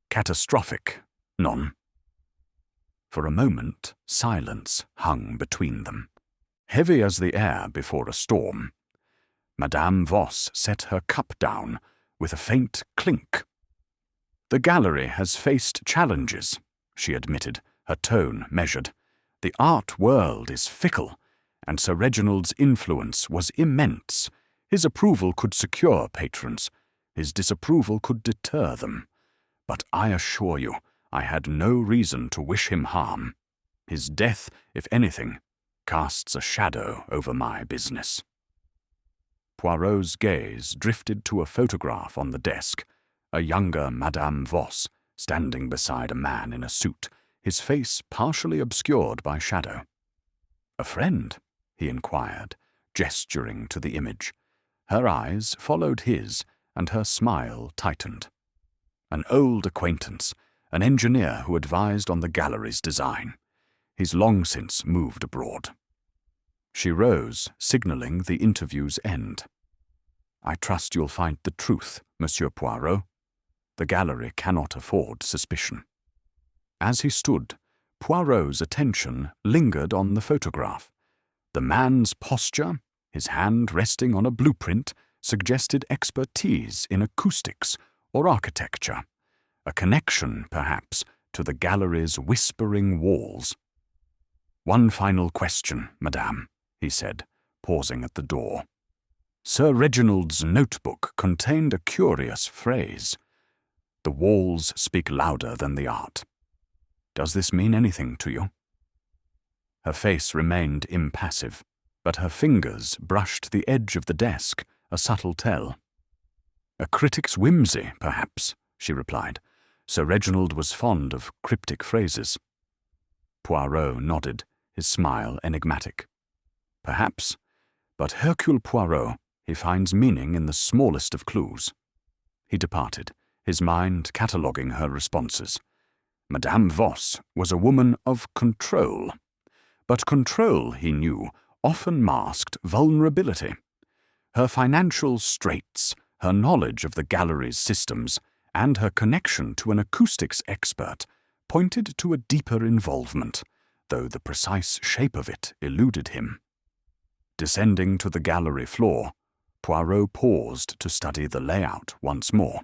catastrophic, non? For a moment, silence hung between them, heavy as the air before a storm. Madame Voss set her cup down with a faint clink. The gallery has faced challenges, she admitted, her tone measured. The art world is fickle, and Sir Reginald's influence was immense. His approval could secure patrons. His disapproval could deter them. But I assure you, I had no reason to wish him harm. His death, if anything, casts a shadow over my business. Poirot's gaze drifted to a photograph on the desk, a younger Madame Voss standing beside a man in a suit, his face partially obscured by shadow. A friend? He inquired, gesturing to the image. Her eyes followed his, and her smile tightened. An old acquaintance, an engineer who advised on the gallery's design. He's long since moved abroad. She rose, signaling the interview's end. I trust you'll find the truth, Monsieur Poirot. The gallery cannot afford suspicion. As he stood, Poirot's attention lingered on the photograph. The man's posture, his hand resting on a blueprint, suggested expertise in acoustics or architecture, a connection, perhaps, to the gallery's whispering walls. One final question, madame, he said, pausing at the door. Sir Reginald's notebook contained a curious phrase. The walls speak louder than the art. Does this mean anything to you? Her face remained impassive, but her fingers brushed the edge of the desk, a subtle tell. A critic's whimsy, perhaps, she replied. Sir Reginald was fond of cryptic phrases. Poirot nodded, his smile enigmatic. Perhaps, but Hercule Poirot, he finds meaning in the smallest of clues. He departed, his mind cataloguing her responses. Madame Voss was a woman of control. But control, he knew, often masked vulnerability. Her financial straits, her knowledge of the gallery's systems, and her connection to an acoustics expert pointed to a deeper involvement, though the precise shape of it eluded him. Descending to the gallery floor, Poirot paused to study the layout once more.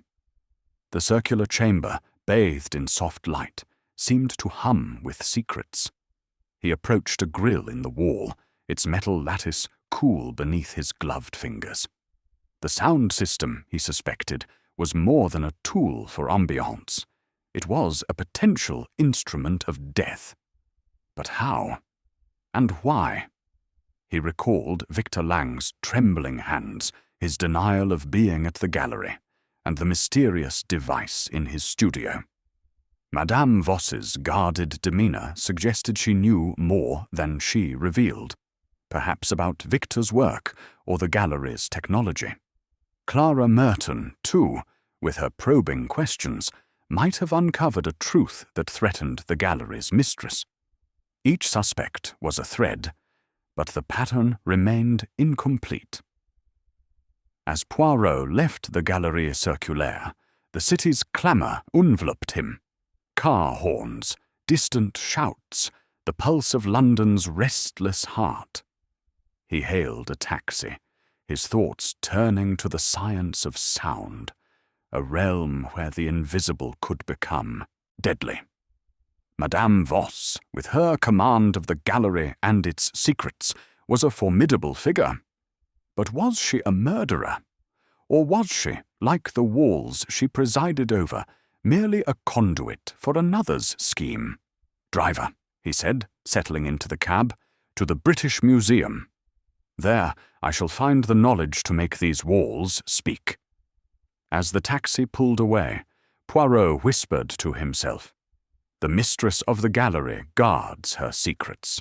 The circular chamber, bathed in soft light, seemed to hum with secrets. He approached a grille in the wall, its metal lattice cool beneath his gloved fingers. The sound system, he suspected, was more than a tool for ambiance. It was a potential instrument of death. But how? And why? He recalled Victor Lang's trembling hands, his denial of being at the gallery, and the mysterious device in his studio. Madame Voss's guarded demeanour suggested she knew more than she revealed, perhaps about Victor's work or the gallery's technology. Clara Merton, too, with her probing questions, might have uncovered a truth that threatened the gallery's mistress. Each suspect was a thread, but the pattern remained incomplete. As Poirot left the Galerie Circulaire, the city's clamour enveloped him. Car horns, distant shouts, the pulse of London's restless heart. He hailed a taxi, his thoughts turning to the science of sound, a realm where the invisible could become deadly. Madame Voss, with her command of the gallery and its secrets, was a formidable figure. But was she a murderer? Or was she, like the walls she presided over, merely a conduit for another's scheme? "Driver," he said, settling into the cab, "to the British Museum. There I shall find the knowledge to make these walls speak." As the taxi pulled away, Poirot whispered to himself, "The mistress of the gallery guards her secrets.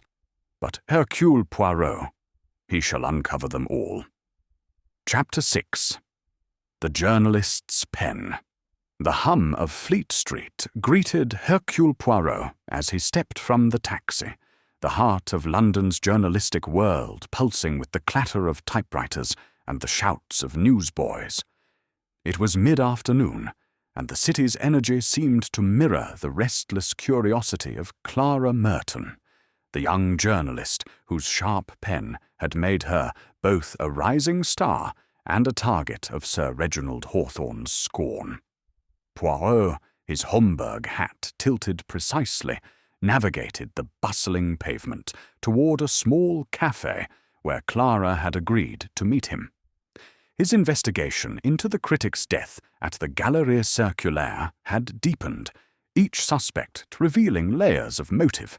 But Hercule Poirot, he shall uncover them all." Chapter 6. The Journalist's Pen. The hum of Fleet Street greeted Hercule Poirot as he stepped from the taxi, the heart of London's journalistic world pulsing with the clatter of typewriters and the shouts of newsboys. It was mid-afternoon, and the city's energy seemed to mirror the restless curiosity of Clara Merton, the young journalist whose sharp pen had made her both a rising star and a target of Sir Reginald Hawthorne's scorn. Poirot, his Homburg hat tilted precisely, navigated the bustling pavement toward a small café where Clara had agreed to meet him. His investigation into the critic's death at the Galerie Circulaire had deepened, each suspect revealing layers of motive,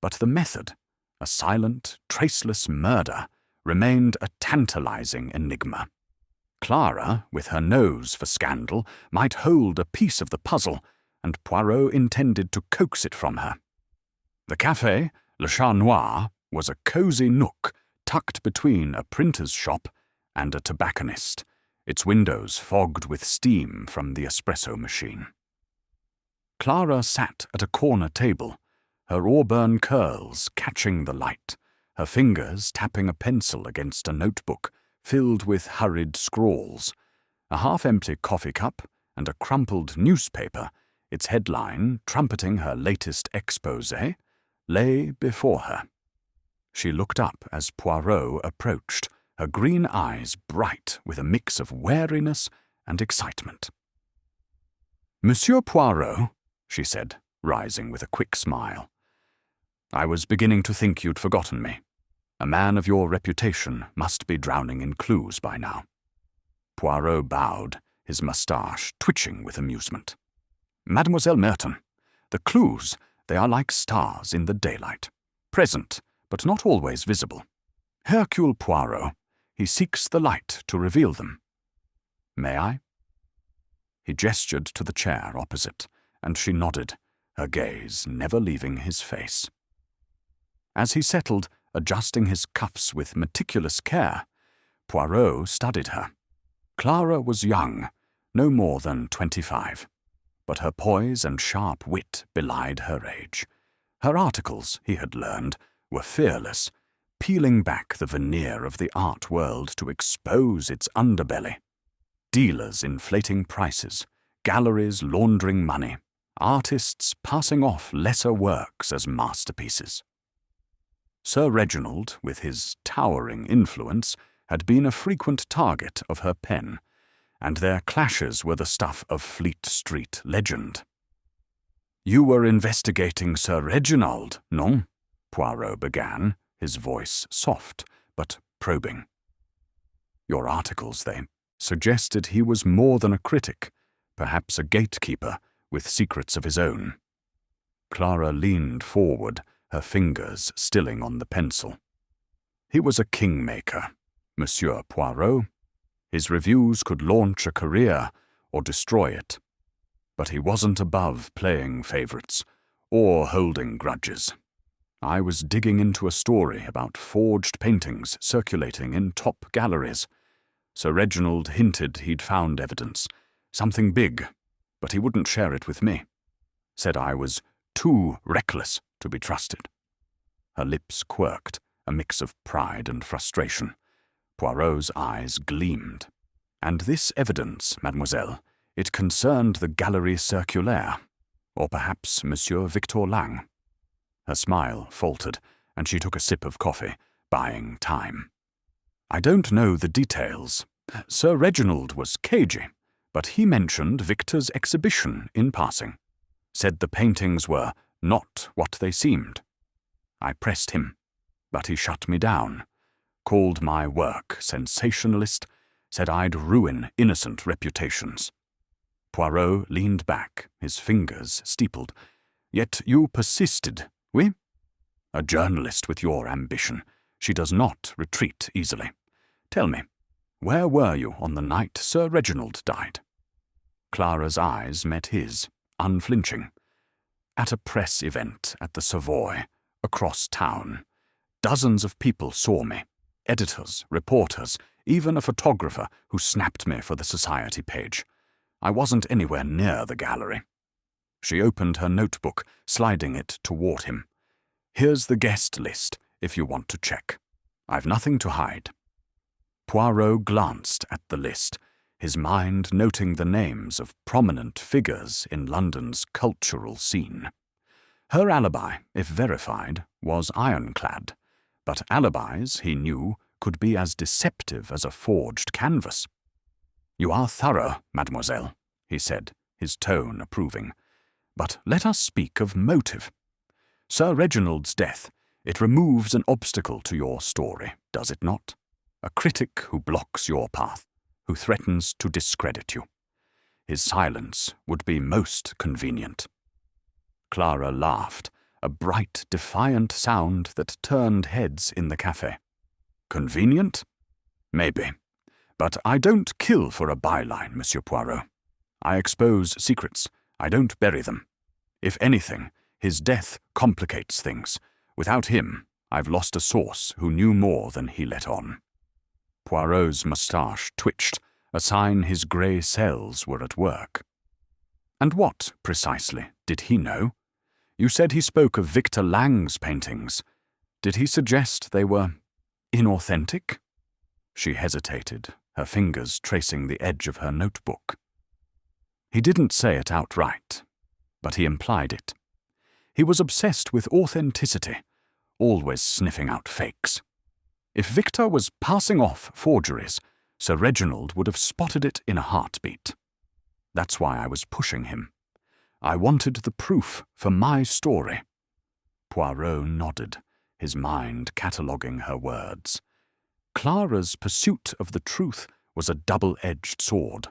but the method, a silent, traceless murder, remained a tantalizing enigma. Clara, with her nose for scandal, might hold a piece of the puzzle, and Poirot intended to coax it from her. The café, Le Chat Noir, was a cosy nook tucked between a printer's shop and a tobacconist, its windows fogged with steam from the espresso machine. Clara sat at a corner table, her auburn curls catching the light, her fingers tapping a pencil against a notebook filled with hurried scrawls. A half-empty coffee cup and a crumpled newspaper, its headline trumpeting her latest exposé, lay before her. She looked up as Poirot approached, her green eyes bright with a mix of wariness and excitement. "Monsieur Poirot," she said, rising with a quick smile. "I was beginning to think you'd forgotten me. A man of your reputation must be drowning in clues by now." Poirot bowed, his moustache twitching with amusement. "Mademoiselle Merton, the clues, they are like stars in the daylight, present, but not always visible. Hercule Poirot, he seeks the light to reveal them. May I?" He gestured to the chair opposite, and she nodded, her gaze never leaving his face. As he settled, adjusting his cuffs with meticulous care, Poirot studied her. Clara was young, no more than 25, but her poise and sharp wit belied her age. Her articles, he had learned, were fearless, peeling back the veneer of the art world to expose its underbelly. Dealers inflating prices, galleries laundering money, artists passing off lesser works as masterpieces. Sir Reginald, with his towering influence, had been a frequent target of her pen, and their clashes were the stuff of Fleet Street legend. "You were investigating Sir Reginald, non?" Poirot began, his voice soft but probing. "Your articles, they suggested he was more than a critic, perhaps a gatekeeper with secrets of his own." Clara leaned forward, her fingers stilling on the pencil. "He was a kingmaker, Monsieur Poirot. His reviews could launch a career or destroy it. But he wasn't above playing favourites or holding grudges. I was digging into a story about forged paintings circulating in top galleries. Sir Reginald hinted he'd found evidence, something big, but he wouldn't share it with me. Said I was too reckless to be trusted. Her lips quirked, a mix of pride and frustration. Poirot's eyes gleamed. And this evidence, mademoiselle, it concerned the Galerie Circulaire, or perhaps Monsieur Victor Lang. Her smile faltered, and she took a sip of coffee, buying time. I don't know the details. Sir Reginald was cagey, but he mentioned Victor's exhibition in passing. Said the paintings were not what they seemed. I pressed him, but he shut me down, called my work sensationalist, said I'd ruin innocent reputations. Poirot leaned back, his fingers steepled. Yet you persisted, oui? A journalist with your ambition, she does not retreat easily. Tell me, where were you on the night Sir Reginald died? Clara's eyes met his, unflinching. At a press event at the Savoy, across town. Dozens of people saw me. Editors, reporters, even a photographer who snapped me for the society page. I wasn't anywhere near the gallery. She opened her notebook, sliding it toward him. Here's the guest list, if you want to check. I've nothing to hide. Poirot glanced at the list, his mind noting the names of prominent figures in London's cultural scene. Her alibi, if verified, was ironclad, but alibis, he knew, could be as deceptive as a forged canvas. You are thorough, mademoiselle, he said, his tone approving. But let us speak of motive. Sir Reginald's death, it removes an obstacle to your story, does it not? A critic who blocks your path, who threatens to discredit you. His silence would be most convenient. Clara laughed, a bright, defiant sound that turned heads in the cafe. Convenient? Maybe. But I don't kill for a byline, Monsieur Poirot. I expose secrets. I don't bury them. If anything, his death complicates things. Without him, I've lost a source who knew more than he let on. Poirot's moustache twitched, a sign his grey cells were at work. And what, precisely, did he know? You said he spoke of Victor Lang's paintings. Did he suggest they were inauthentic? She hesitated, her fingers tracing the edge of her notebook. He didn't say it outright, but he implied it. He was obsessed with authenticity, always sniffing out fakes. If Victor was passing off forgeries, Sir Reginald would have spotted it in a heartbeat. That's why I was pushing him. I wanted the proof for my story. Poirot nodded, his mind cataloguing her words. Clara's pursuit of the truth was a double-edged sword.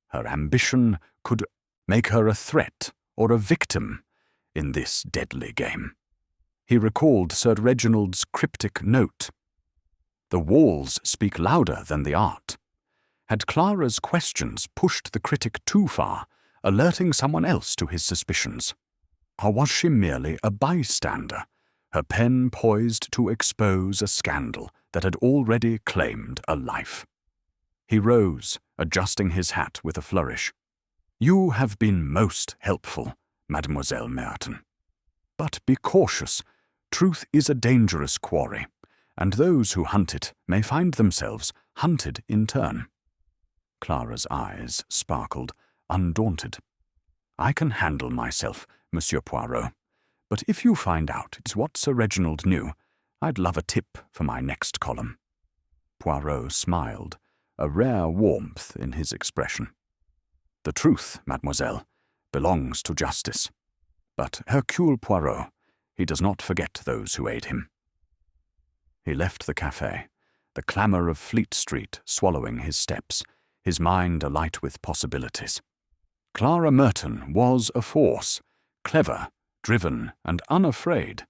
Her ambition could make her a threat or a victim in this deadly game. He recalled Sir Reginald's cryptic note. The walls speak louder than the art. Had Clara's questions pushed the critic too far, alerting someone else to his suspicions? Or was she merely a bystander, her pen poised to expose a scandal that had already claimed a life? He rose, adjusting his hat with a flourish. You have been most helpful, Mademoiselle Merton. But be cautious. Truth is a dangerous quarry, and those who hunt it may find themselves hunted in turn. Clara's eyes sparkled, undaunted. I can handle myself, Monsieur Poirot, but if you find out it's what Sir Reginald knew, I'd love a tip for my next column. Poirot smiled, a rare warmth in his expression. The truth, mademoiselle, belongs to justice. But Hercule Poirot, he does not forget those who aid him. He left the cafe, the clamour of Fleet Street swallowing his steps, his mind alight with possibilities. Clara Merton was a force, clever, driven, and unafraid,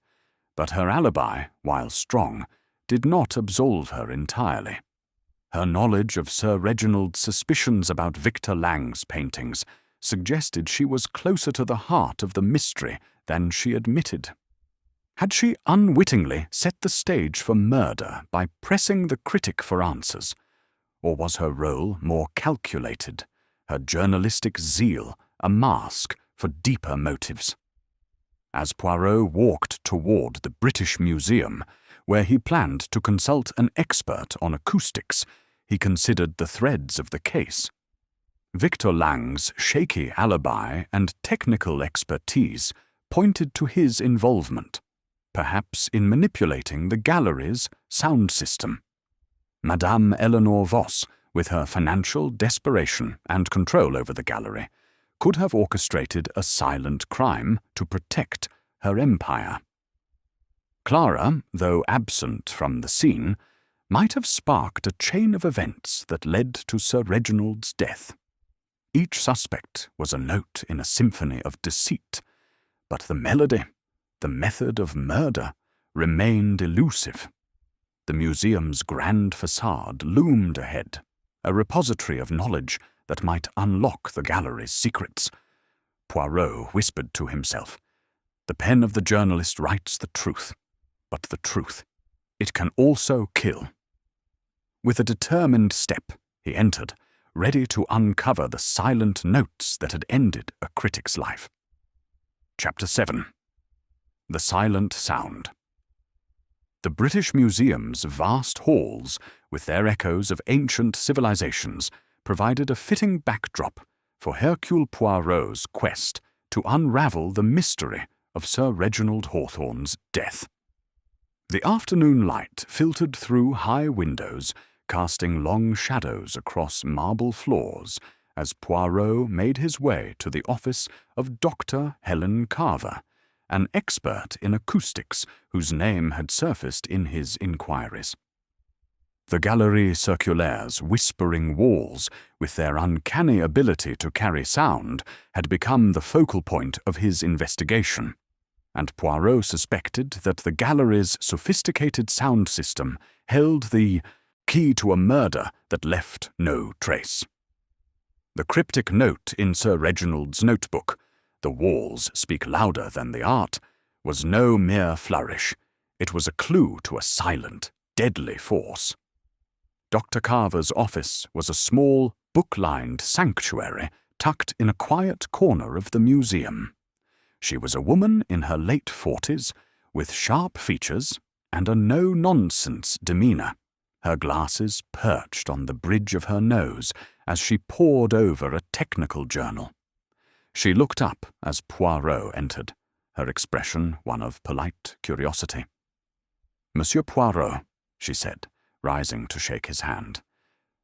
but her alibi, while strong, did not absolve her entirely. Her knowledge of Sir Reginald's suspicions about Victor Lang's paintings suggested she was closer to the heart of the mystery than she admitted. Had she unwittingly set the stage for murder by pressing the critic for answers? Or was her role more calculated, her journalistic zeal a mask for deeper motives? As Poirot walked toward the British Museum, where he planned to consult an expert on acoustics, he considered the threads of the case. Victor Lang's shaky alibi and technical expertise pointed to his involvement, perhaps in manipulating the gallery's sound system. Madame Eleanor Voss, with her financial desperation and control over the gallery, could have orchestrated a silent crime to protect her empire. Clara, though absent from the scene, might have sparked a chain of events that led to Sir Reginald's death. Each suspect was a note in a symphony of deceit, but the melody, the method of murder, remained elusive. The museum's grand facade loomed ahead, a repository of knowledge that might unlock the gallery's secrets. Poirot whispered to himself, "The pen of the journalist writes the truth, but the truth, it can also kill." With a determined step, he entered, ready to uncover the silent notes that had ended a critic's life. Chapter 7. The Silent Sound. The British Museum's vast halls, with their echoes of ancient civilizations, provided a fitting backdrop for Hercule Poirot's quest to unravel the mystery of Sir Reginald Hawthorne's death. The afternoon light filtered through high windows, casting long shadows across marble floors as Poirot made his way to the office of Dr. Helen Carver, an expert in acoustics whose name had surfaced in his inquiries. The Galerie Circulaire's whispering walls, with their uncanny ability to carry sound, had become the focal point of his investigation, and Poirot suspected that the gallery's sophisticated sound system held the key to a murder that left no trace. The cryptic note in Sir Reginald's notebook, "The walls speak louder than the art," was no mere flourish. It was a clue to a silent, deadly force. Dr. Carver's office was a small, book-lined sanctuary tucked in a quiet corner of the museum. She was a woman in her late 40s, with sharp features and a no-nonsense demeanor, her glasses perched on the bridge of her nose as she pored over a technical journal. She looked up as Poirot entered, her expression one of polite curiosity. "Monsieur Poirot," she said, rising to shake his hand,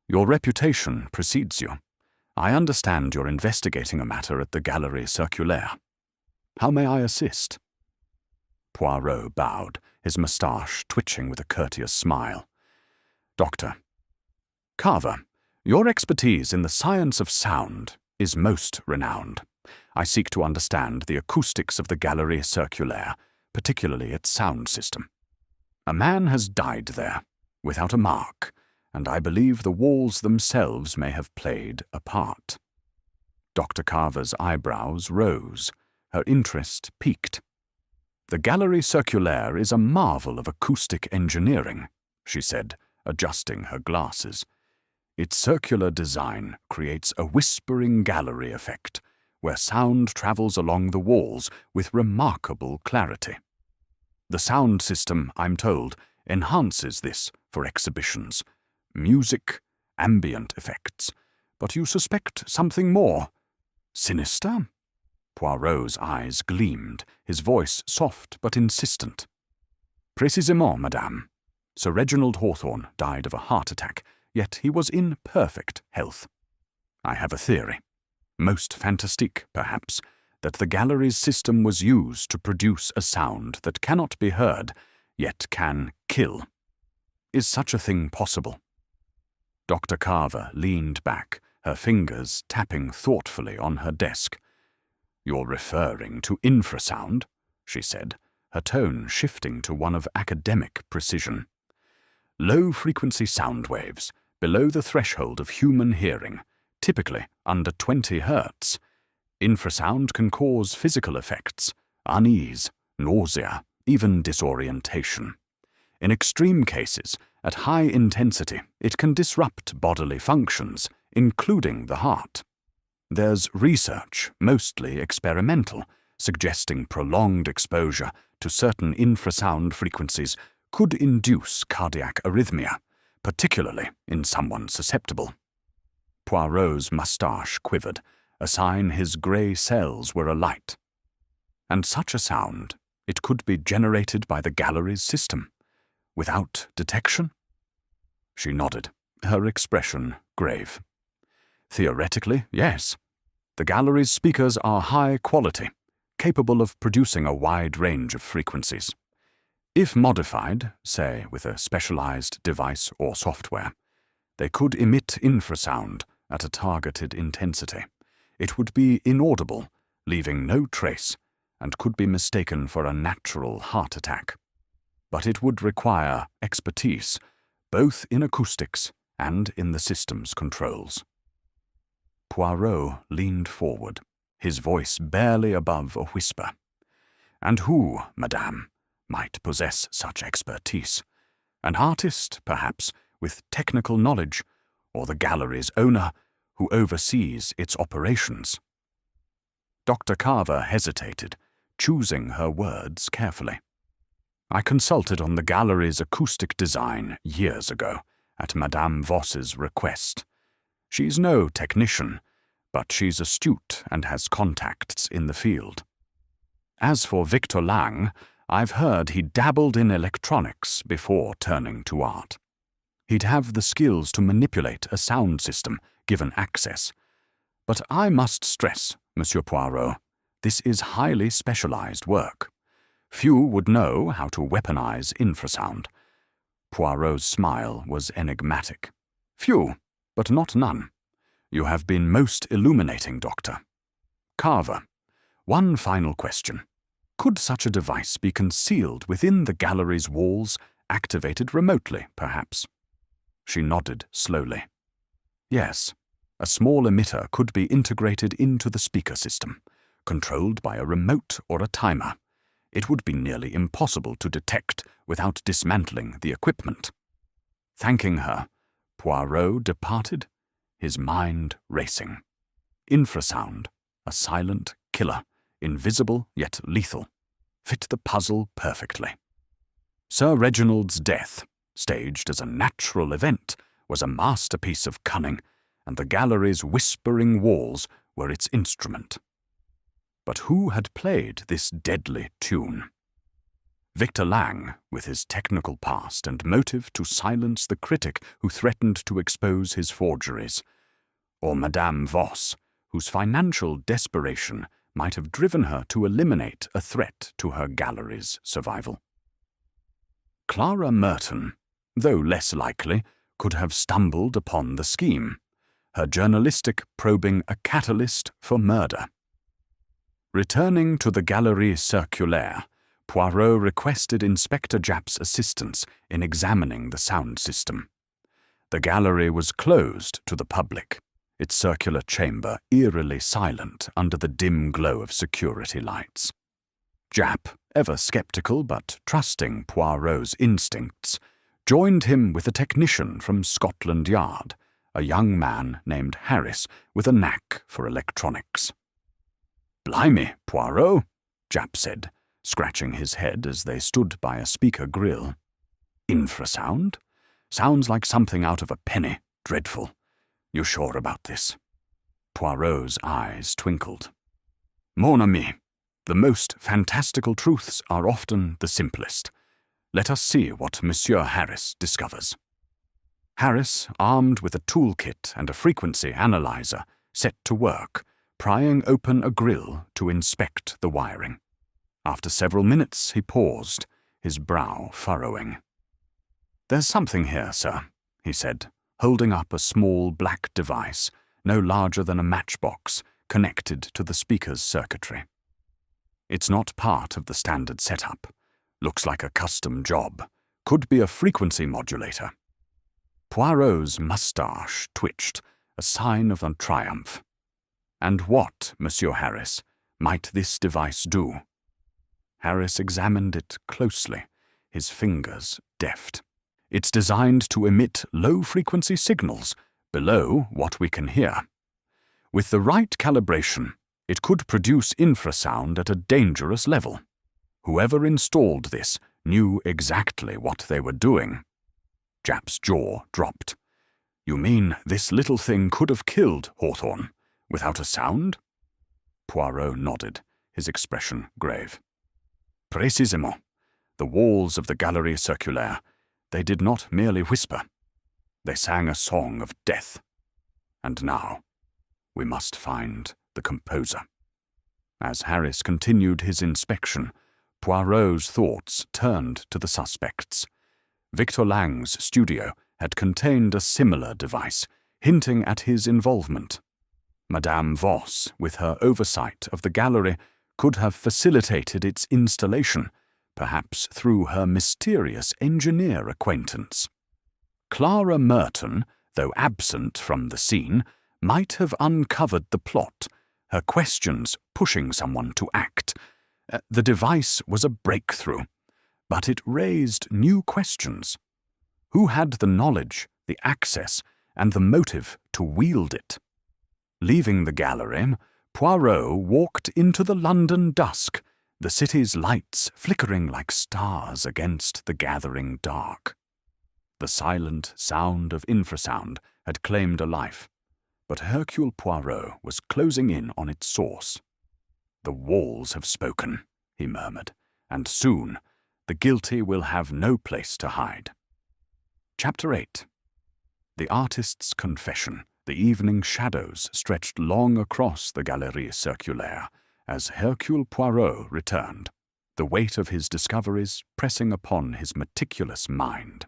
"your reputation precedes you. I understand you're investigating a matter at the Galerie Circulaire. How may I assist?" Poirot bowed, his moustache twitching with a courteous smile. "Doctor Carver, your expertise in the science of sound is most renowned. I seek to understand the acoustics of the Galerie Circulaire, particularly its sound system. A man has died there, without a mark, and I believe the walls themselves may have played a part." Dr. Carver's eyebrows rose, her interest piqued. "The Galerie Circulaire is a marvel of acoustic engineering," she said, adjusting her glasses. "Its circular design creates a whispering gallery effect, where sound travels along the walls with remarkable clarity. The sound system, I'm told, enhances this for exhibitions. Music, ambient effects. But you suspect something more. Sinister?" Poirot's eyes gleamed, his voice soft but insistent. "Précisément, madame. Sir Reginald Hawthorne died of a heart attack, yet he was in perfect health. I have a theory, most fantastique perhaps, that the gallery's system was used to produce a sound that cannot be heard, yet can kill. Is such a thing possible?" Dr. Carver leaned back, her fingers tapping thoughtfully on her desk. "You're referring to infrasound?" she said, her tone shifting to one of academic precision. "Low-frequency sound waves, below the threshold of human hearing, typically under 20 Hz. Infrasound can cause physical effects, unease, nausea, even disorientation. In extreme cases, at high intensity, it can disrupt bodily functions, including the heart. There's research, mostly experimental, suggesting prolonged exposure to certain infrasound frequencies could induce cardiac arrhythmia, particularly in someone susceptible. Poirot's moustache quivered, a sign his grey cells were alight. And such a sound, it could be generated by the gallery's system, without detection? She nodded, her expression grave. Theoretically, yes. The gallery's speakers are high quality, capable of producing a wide range of frequencies. If modified, say with a specialized device or software, they could emit infrasound at a targeted intensity. It would be inaudible, leaving no trace, and could be mistaken for a natural heart attack. But it would require expertise, both in acoustics and in the system's controls. Poirot leaned forward, his voice barely above a whisper. And who, madame, might possess such expertise? An artist, perhaps, with technical knowledge, or the gallery's owner, who oversees its operations? Dr. Carver hesitated, choosing her words carefully. I consulted on the gallery's acoustic design years ago, at Madame Voss's request. She's no technician, but she's astute and has contacts in the field. As for Victor Lang, I've heard he dabbled in electronics before turning to art. He'd have the skills to manipulate a sound system, given access. But I must stress, Monsieur Poirot, this is highly specialized work. Few would know how to weaponize infrasound. Poirot's smile was enigmatic. Few, but not none. You have been most illuminating, Doctor. Carver, one final question. Could such a device be concealed within the gallery's walls, activated remotely, perhaps? She nodded slowly. Yes, a small emitter could be integrated into the speaker system, controlled by a remote or a timer. It would be nearly impossible to detect without dismantling the equipment. Thanking her, Poirot departed, his mind racing. Infrasound, a silent killer, invisible yet lethal, fit the puzzle perfectly. Sir Reginald's death, staged as a natural event, was a masterpiece of cunning, and the gallery's whispering walls were its instrument. But who had played this deadly tune? Victor Lang, with his technical past and motive to silence the critic who threatened to expose his forgeries, or Madame Voss, whose financial desperation might have driven her to eliminate a threat to her gallery's survival. Clara Merton, though less likely, could have stumbled upon the scheme, her journalistic probing a catalyst for murder. Returning to the Galerie Circulaire, Poirot requested Inspector Japp's assistance in examining the sound system. The gallery was closed to the public, its circular chamber eerily silent under the dim glow of security lights. Japp, ever skeptical but trusting Poirot's instincts, joined him with a technician from Scotland Yard, a young man named Harris with a knack for electronics. "Blimey, Poirot," Japp said, scratching his head as they stood by a speaker grill. "Infrasound? Sounds like something out of a penny. Dreadful. You sure about this?" Poirot's eyes twinkled. "Mon ami, the most fantastical truths are often the simplest. Let us see what Monsieur Harris discovers." Harris, armed with a toolkit and a frequency analyzer, set to work, prying open a grill to inspect the wiring. After several minutes, he paused, his brow furrowing. "There's something here, sir," he said, holding up a small black device, no larger than a matchbox, connected to the speaker's circuitry. "It's not part of the standard setup. Looks like a custom job. Could be a frequency modulator." Poirot's moustache twitched, a sign of a triumph. "And what, Monsieur Harris, might this device do?" Harris examined it closely, his fingers deft. "It's designed to emit low-frequency signals below what we can hear. With the right calibration, it could produce infrasound at a dangerous level. Whoever installed this knew exactly what they were doing." Japp's jaw dropped. "You mean this little thing could have killed Hawthorne without a sound?" Poirot nodded, his expression grave. "Précisément. The walls of the Galerie Circulaire, they did not merely whisper. They sang a song of death. And now, we must find the composer." As Harris continued his inspection, Poirot's thoughts turned to the suspects. Victor Lang's studio had contained a similar device, hinting at his involvement. Madame Voss, with her oversight of the gallery, could have facilitated its installation, perhaps through her mysterious engineer acquaintance. Clara Merton, though absent from the scene, might have uncovered the plot, her questions pushing someone to act. The device was a breakthrough, but it raised new questions. Who had the knowledge, the access, and the motive to wield it? Leaving the gallery, Poirot walked into the London dusk, the city's lights flickering like stars against the gathering dark. The silent sound of infrasound had claimed a life, but Hercule Poirot was closing in on its source. "The walls have spoken," he murmured, "and soon the guilty will have no place to hide." Chapter 8. The artist's confession. The evening shadows stretched long across the Galerie Circulaire as Hercule Poirot returned, the weight of his discoveries pressing upon his meticulous mind.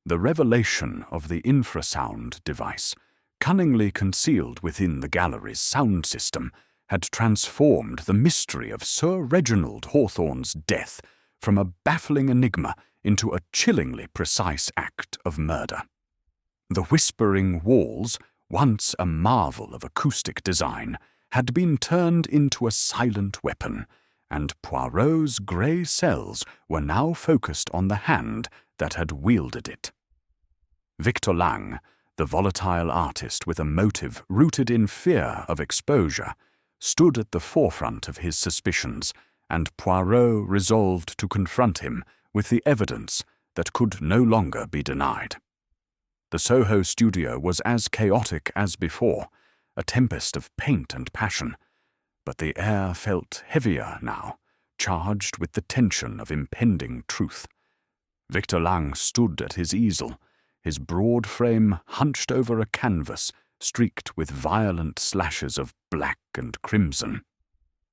The revelation of the infrasound device, cunningly concealed within the gallery's sound system, had transformed the mystery of Sir Reginald Hawthorne's death from a baffling enigma into a chillingly precise act of murder. The whispering walls, once a marvel of acoustic design, had been turned into a silent weapon, and Poirot's grey cells were now focused on the hand that had wielded it. Victor Lang, the volatile artist with a motive rooted in fear of exposure, stood at the forefront of his suspicions, and Poirot resolved to confront him with the evidence that could no longer be denied. The Soho studio was as chaotic as before, a tempest of paint and passion, but the air felt heavier now, charged with the tension of impending truth. Victor Lang stood at his easel, his broad frame hunched over a canvas streaked with violent slashes of black and crimson.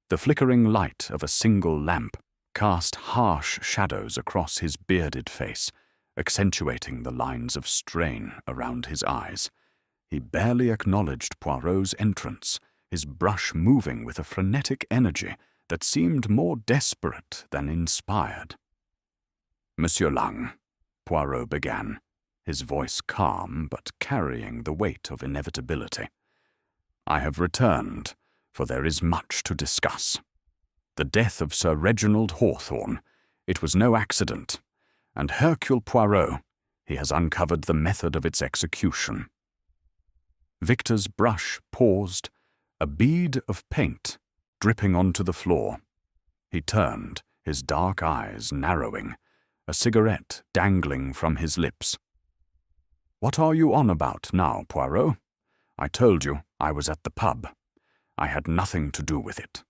The flickering light of a single lamp cast harsh shadows across his bearded face, accentuating the lines of strain around his eyes. He barely acknowledged Poirot's entrance, his brush moving with a frenetic energy that seemed more desperate than inspired. "Monsieur Lang," Poirot began, his voice calm but carrying the weight of inevitability, "I have returned, for there is much to discuss. The death of Sir Reginald Hawthorne, it was no accident, and Hercule Poirot, he has uncovered the method of its execution." Victor's brush paused, a bead of paint dripping onto the floor. He turned, his dark eyes narrowing, a cigarette dangling from his lips. "What are you on about now, Poirot? I told you I was at the pub. I had nothing to do with it."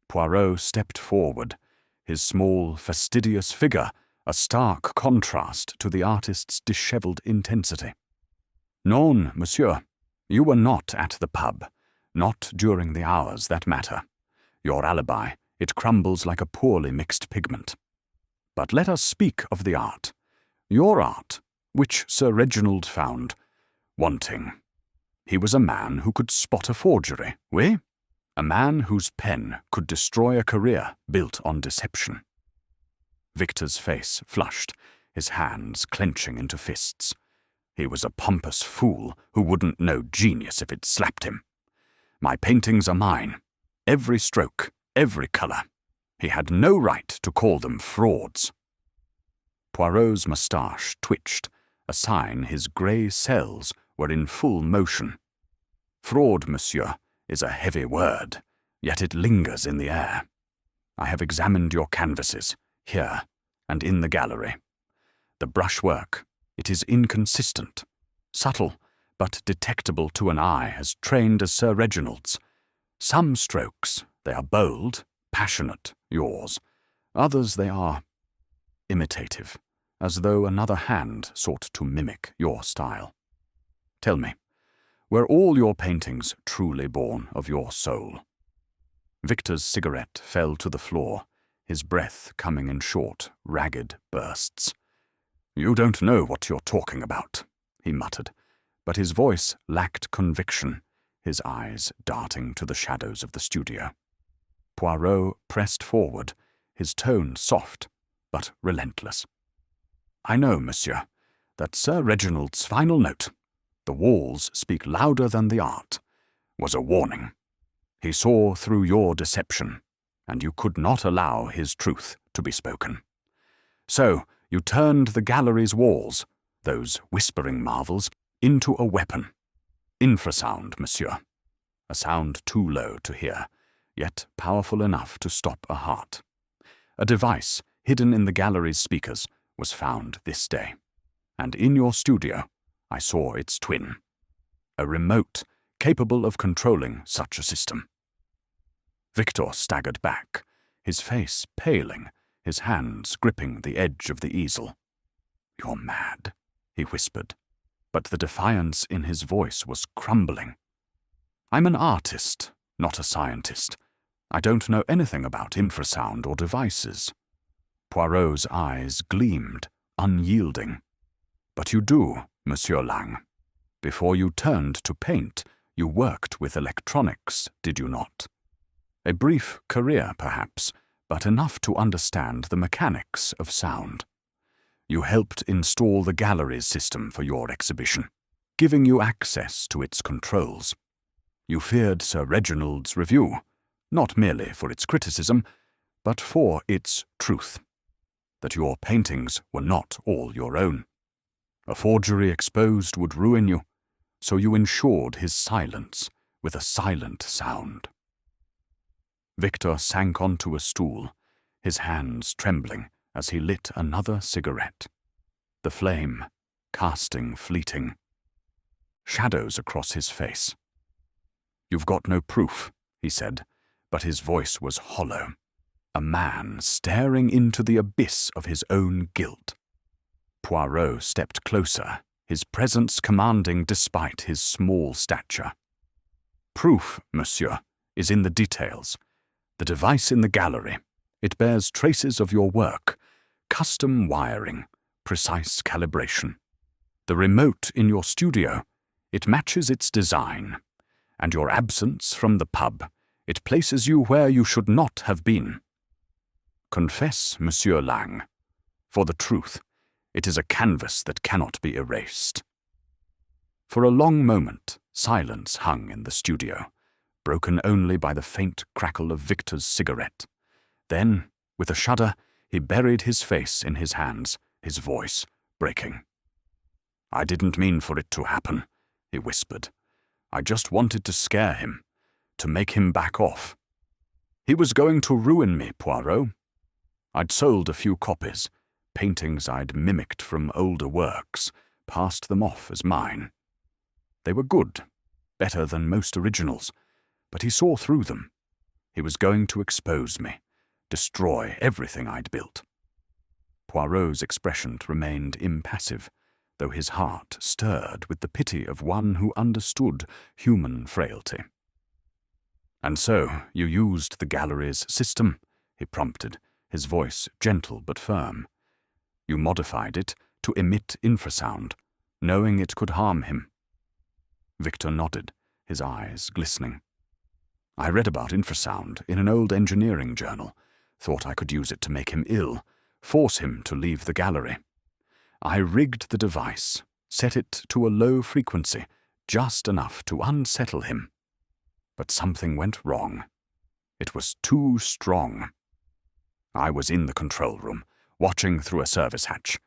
Poirot stepped forward, his small, fastidious figure a stark contrast to the artist's dishevelled intensity. "Non, monsieur, you were not at the pub, not during the hours that matter. Your alibi, it crumbles like a poorly mixed pigment. But let us speak of the art. Your art, which Sir Reginald found wanting. He was a man who could spot a forgery, oui? A man whose pen could destroy a career built on deception." Victor's face flushed, his hands clenching into fists. He was a pompous fool who wouldn't know genius if it slapped him. My paintings are mine. Every stroke, every colour. He had no right to call them frauds. Poirot's moustache twitched, a sign his grey cells were in full motion. Fraud, monsieur, is a heavy word, yet it lingers in the air. I have examined your canvases, here and in the gallery. The brushwork, it is inconsistent, subtle, but detectable to an eye as trained as Sir Reginald's. Some strokes, they are bold, passionate, yours. Others they are imitative, as though another hand sought to mimic your style. Tell me, were all your paintings truly born of your soul? Victor's cigarette fell to the floor, his breath coming in short, ragged bursts. You don't know what you're talking about, he muttered, but his voice lacked conviction, his eyes darting to the shadows of the studio. Poirot pressed forward, his tone soft, but relentless. I know, monsieur, that Sir Reginald's final note, the walls speak louder than the art, was a warning. He saw through your deception, and you could not allow his truth to be spoken. So you turned the gallery's walls, those whispering marvels, into a weapon. Infrasound, monsieur. A sound too low to hear, yet powerful enough to stop a heart. A device hidden in the gallery's speakers was found this day, and in your studio I saw its twin. A remote capable of controlling such a system. Victor staggered back, his face paling, his hands gripping the edge of the easel. You're mad, he whispered, but the defiance in his voice was crumbling. I'm an artist, not a scientist. I don't know anything about infrasound or devices. Poirot's eyes gleamed, unyielding. But you do, Monsieur Lang. Before you turned to paint, you worked with electronics, did you not? A brief career, perhaps, but enough to understand the mechanics of sound. You helped install the gallery's system for your exhibition, giving you access to its controls. You feared Sir Reginald's review, not merely for its criticism, but for its truth, that your paintings were not all your own. A forgery exposed would ruin you, so you ensured his silence with a silent sound. Victor sank onto a stool, his hands trembling as he lit another cigarette. The flame, casting fleeting shadows across his face. You've got no proof, he said, but his voice was hollow. A man staring into the abyss of his own guilt. Poirot stepped closer, his presence commanding despite his small stature. Proof, monsieur, is in the details. The device in the gallery, it bears traces of your work, custom wiring, precise calibration. The remote in your studio, it matches its design, and your absence from the pub, it places you where you should not have been. Confess, Monsieur Lang, for the truth, it is a canvas that cannot be erased. For a long moment, silence hung in the studio, broken only by the faint crackle of Victor's cigarette. Then, with a shudder, he buried his face in his hands, his voice breaking. I didn't mean for it to happen, he whispered. I just wanted to scare him, to make him back off. He was going to ruin me, Poirot. I'd sold a few copies, paintings I'd mimicked from older works, passed them off as mine. They were good, better than most originals, but he saw through them. He was going to expose me, destroy everything I'd built. Poirot's expression remained impassive, though his heart stirred with the pity of one who understood human frailty. And so you used the gallery's system, he prompted, his voice gentle but firm. You modified it to emit infrasound, knowing it could harm him. Victor nodded, his eyes glistening. I read about infrasound in an old engineering journal, thought I could use it to make him ill, force him to leave the gallery. I rigged the device, set it to a low frequency, just enough to unsettle him. But something went wrong. It was too strong. I was in the control room, watching through a service hatch.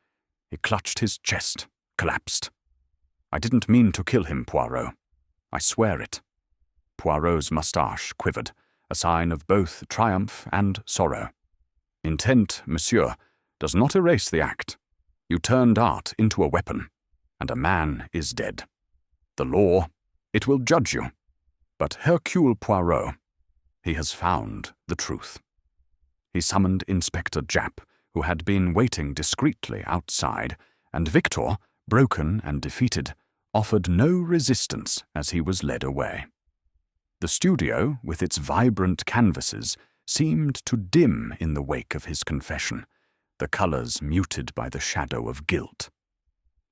He clutched his chest, collapsed. I didn't mean to kill him, Poirot. I swear it. Poirot's moustache quivered, a sign of both triumph and sorrow. Intent, monsieur, does not erase the act. You turned art into a weapon, and a man is dead. The law, it will judge you. But Hercule Poirot, he has found the truth. He summoned Inspector Japp, who had been waiting discreetly outside, and Victor, broken and defeated, offered no resistance as he was led away. The studio, with its vibrant canvases, seemed to dim in the wake of his confession, the colours muted by the shadow of guilt.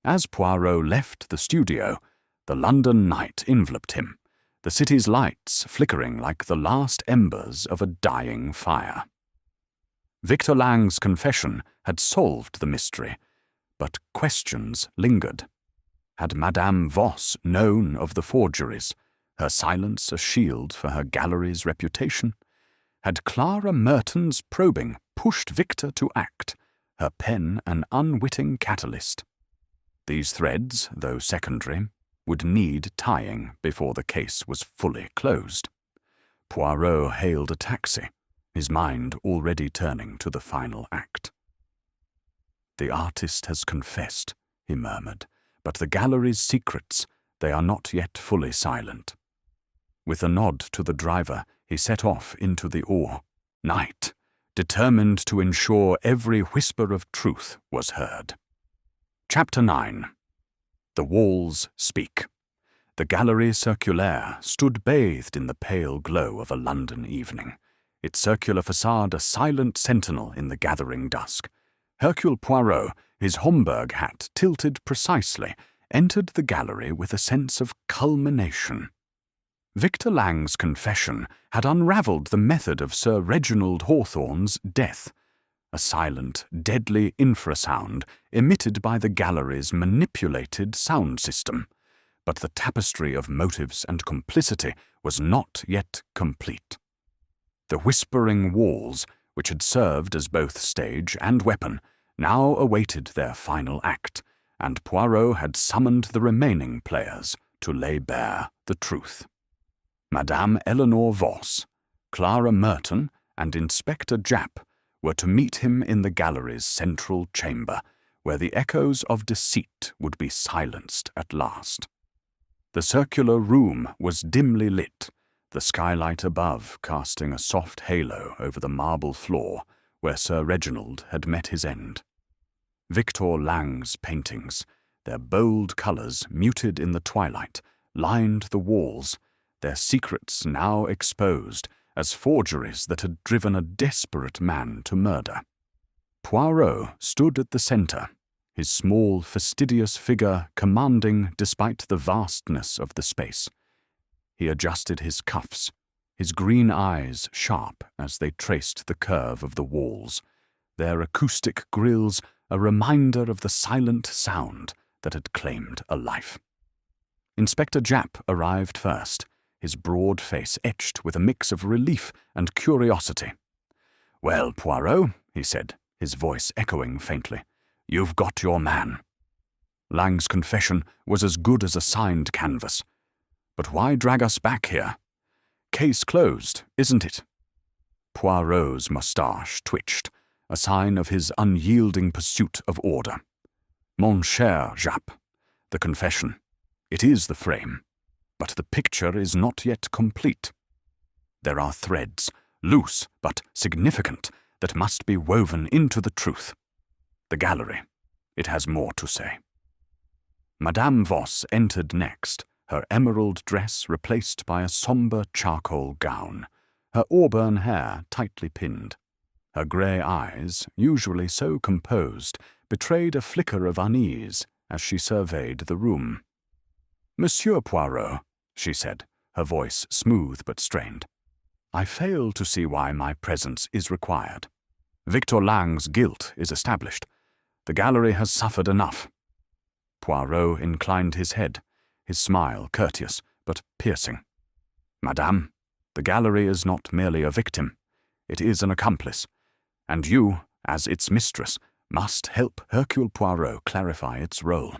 As Poirot left the studio, the London night enveloped him, the city's lights flickering like the last embers of a dying fire. Victor Lang's confession had solved the mystery, but questions lingered. Had Madame Voss known of the forgeries, her silence a shield for her gallery's reputation? Had Clara Merton's probing pushed Victor to act, her pen an unwitting catalyst? These threads, though secondary, would need tying before the case was fully closed. Poirot hailed a taxi, his mind already turning to the final act. "The artist has confessed," he murmured, "but the gallery's secrets, they are not yet fully silent." With a nod to the driver, he set off into the night, determined to ensure every whisper of truth was heard. Chapter 9. The walls speak. The Galerie Circulaire stood bathed in the pale glow of a London evening, its circular facade a silent sentinel in the gathering dusk. Hercule Poirot, his Homburg hat tilted precisely, entered the gallery with a sense of culmination. Victor Lang's confession had unravelled the method of Sir Reginald Hawthorne's death, a silent, deadly infrasound emitted by the gallery's manipulated sound system. But the tapestry of motives and complicity was not yet complete. The whispering walls, which had served as both stage and weapon, now awaited their final act, and Poirot had summoned the remaining players to lay bare the truth. Madame Eleanor Voss, Clara Merton, and Inspector Japp were to meet him in the gallery's central chamber, where the echoes of deceit would be silenced at last. The circular room was dimly lit, the skylight above casting a soft halo over the marble floor where Sir Reginald had met his end. Victor Lang's paintings, their bold colours muted in the twilight, lined the walls, their secrets now exposed as forgeries that had driven a desperate man to murder. Poirot stood at the centre, his small, fastidious figure commanding despite the vastness of the space. He adjusted his cuffs, his green eyes sharp as they traced the curve of the walls, their acoustic grills a reminder of the silent sound that had claimed a life. Inspector Japp arrived first, his broad face etched with a mix of relief and curiosity. "Well, Poirot," he said, his voice echoing faintly, "you've got your man." Lang's confession was as good as a signed canvas. But why drag us back here? Case closed, isn't it? Poirot's moustache twitched, a sign of his unyielding pursuit of order. "Mon cher Japp, the confession, it is the frame, but the picture is not yet complete. There are threads, loose but significant, that must be woven into the truth. The gallery, it has more to say." Madame Voss entered next, her emerald dress replaced by a sombre charcoal gown, her auburn hair tightly pinned. Her grey eyes, usually so composed, betrayed a flicker of unease as she surveyed the room. "Monsieur Poirot," she said, her voice smooth but strained, "I fail to see why my presence is required. Victor Lang's guilt is established. The gallery has suffered enough." Poirot inclined his head, his smile courteous but piercing. "Madame, the gallery is not merely a victim. It is an accomplice, and you, as its mistress, must help Hercule Poirot clarify its role."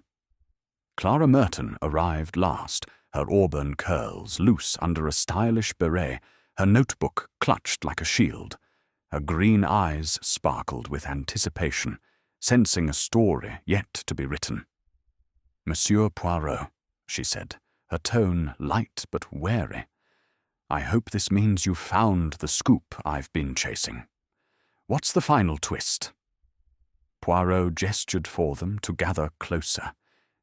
Clara Merton arrived last, her auburn curls loose under a stylish beret, her notebook clutched like a shield. Her green eyes sparkled with anticipation, sensing a story yet to be written. "Monsieur Poirot," she said, her tone light but wary, "I hope this means you've found the scoop I've been chasing. What's the final twist?" Poirot gestured for them to gather closer,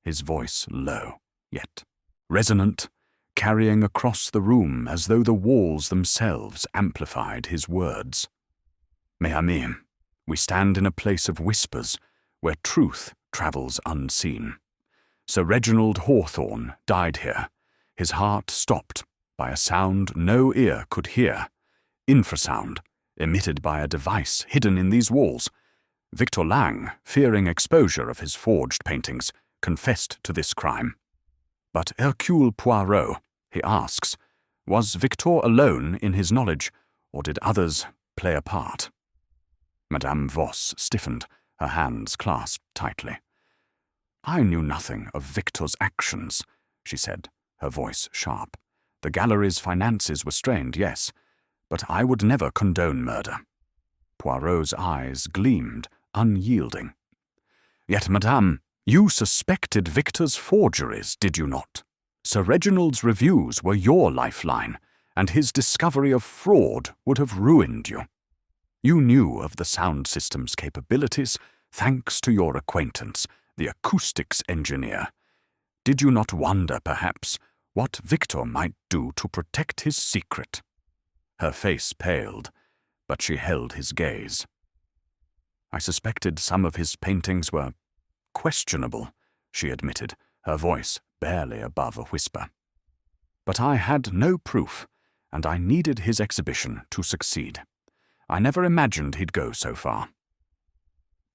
his voice low, yet resonant, carrying across the room as though the walls themselves amplified his words. "Mes amis, we stand in a place of whispers, where truth travels unseen. Sir Reginald Hawthorne died here, his heart stopped by a sound no ear could hear, infrasound, emitted by a device hidden in these walls. Victor Lang, fearing exposure of his forged paintings, confessed to this crime. But Hercule Poirot, he asks, was Victor alone in his knowledge, or did others play a part?" Madame Voss stiffened, her hands clasped tightly. "I knew nothing of Victor's actions," she said, her voice sharp. "The gallery's finances were strained, yes, but I would never condone murder." Poirot's eyes gleamed, unyielding. "Yet, madame, you suspected Victor's forgeries, did you not? Sir Reginald's reviews were your lifeline, and his discovery of fraud would have ruined you. You knew of the sound system's capabilities, thanks to your acquaintance, the acoustics engineer. Did you not wonder, perhaps, what Victor might do to protect his secret?" Her face paled, but she held his gaze. "I suspected some of his paintings were questionable," she admitted, her voice barely above a whisper. "But I had no proof, and I needed his exhibition to succeed. I never imagined he'd go so far."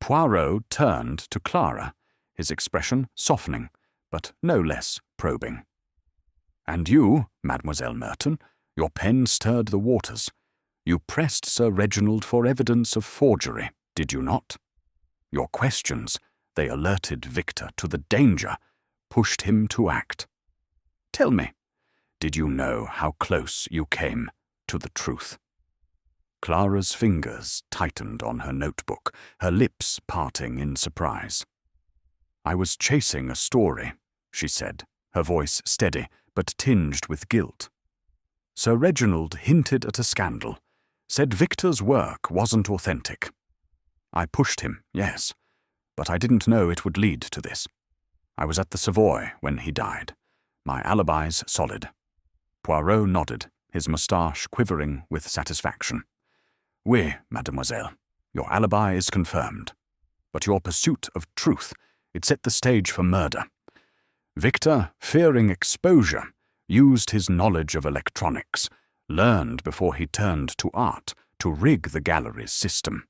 Poirot turned to Clara, his expression softening, but no less probing. "And you, Mademoiselle Merton, your pen stirred the waters. You pressed Sir Reginald for evidence of forgery, did you not? Your questions, they alerted Victor to the danger, pushed him to act. Tell me, did you know how close you came to the truth?" Clara's fingers tightened on her notebook, her lips parting in surprise. "I was chasing a story," she said, her voice steady but tinged with guilt. "Sir Reginald hinted at a scandal, said Victor's work wasn't authentic. I pushed him, yes, but I didn't know it would lead to this. I was at the Savoy when he died. My alibi's solid." Poirot nodded, his moustache quivering with satisfaction. "Oui, mademoiselle, your alibi is confirmed. But your pursuit of truth, it set the stage for murder. Victor, fearing exposure, used his knowledge of electronics, learned before he turned to art, to rig the gallery's system.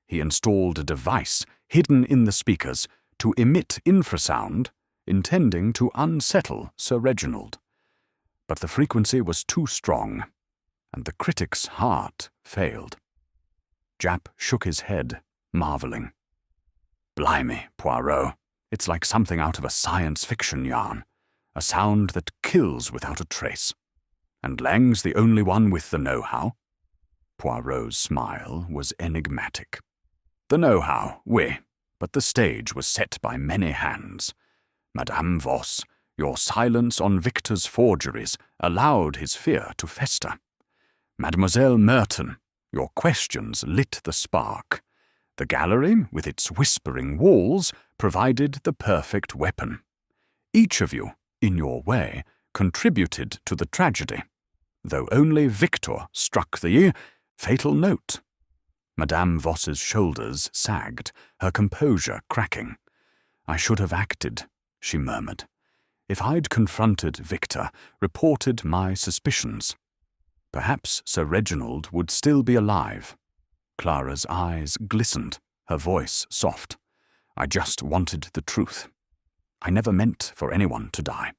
He installed a device hidden in the speakers to emit infrasound, intending to unsettle Sir Reginald. But the frequency was too strong, and the critic's heart failed." Japp shook his head, marveling. "Blimey, Poirot, it's like something out of a science fiction yarn, a sound that kills without a trace. And Lang's the only one with the know-how?" Poirot's smile was enigmatic. "The know-how, oui, but the stage was set by many hands. Madame Voss, your silence on Victor's forgeries allowed his fear to fester. Mademoiselle Merton, your questions lit the spark. The gallery, with its whispering walls, provided the perfect weapon. Each of you, in your way, contributed to the tragedy, though only Victor struck the fatal note." Madame Voss's shoulders sagged, her composure cracking. "I should have acted," she murmured. "If I'd confronted Victor, reported my suspicions, perhaps Sir Reginald would still be alive." Clara's eyes glistened, her voice soft. "I just wanted the truth. I never meant for anyone to die."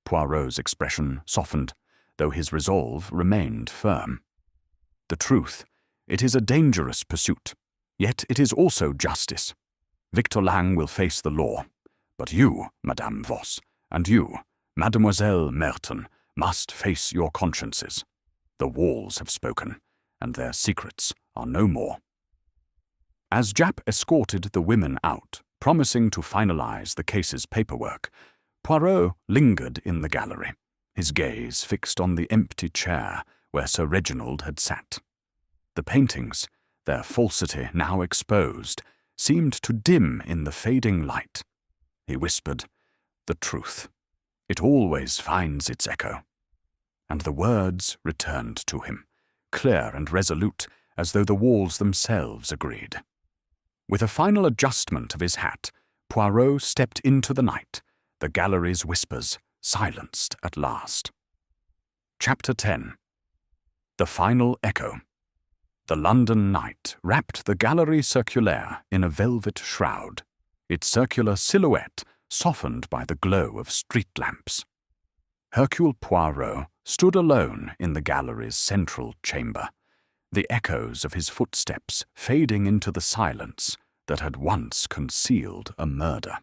Poirot's expression softened, though his resolve remained firm. "The truth, it is a dangerous pursuit, yet it is also justice. Victor Lang will face the law, but you, Madame Voss, and you, Mademoiselle Merton, must face your consciences. The walls have spoken, and their secrets are no more." As Japp escorted the women out, promising to finalize the case's paperwork, Poirot lingered in the gallery, his gaze fixed on the empty chair where Sir Reginald had sat. The paintings, their falsity now exposed, seemed to dim in the fading light. He whispered, "The truth. It always finds its echo." And the words returned to him, clear and resolute, as though the walls themselves agreed. With a final adjustment of his hat, Poirot stepped into the night, the gallery's whispers silenced at last. Chapter 10. The Final Echo. The London night wrapped the Galerie Circulaire in a velvet shroud, its circular silhouette softened by the glow of street lamps. Hercule Poirot stood alone in the gallery's central chamber, the echoes of his footsteps fading into the silence that had once concealed a murder.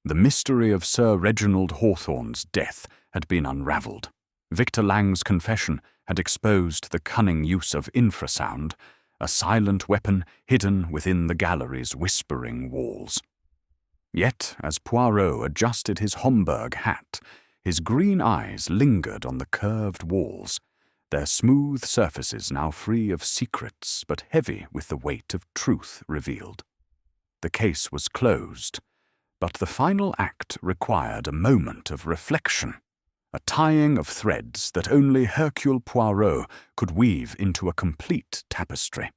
The mystery of Sir Reginald Hawthorne's death had been unravelled. Victor Lang's confession had exposed the cunning use of infrasound, a silent weapon hidden within the gallery's whispering walls. Yet, as Poirot adjusted his Homburg hat, his green eyes lingered on the curved walls, their smooth surfaces now free of secrets but heavy with the weight of truth revealed. The case was closed, but the final act required a moment of reflection, a tying of threads that only Hercule Poirot could weave into a complete tapestry.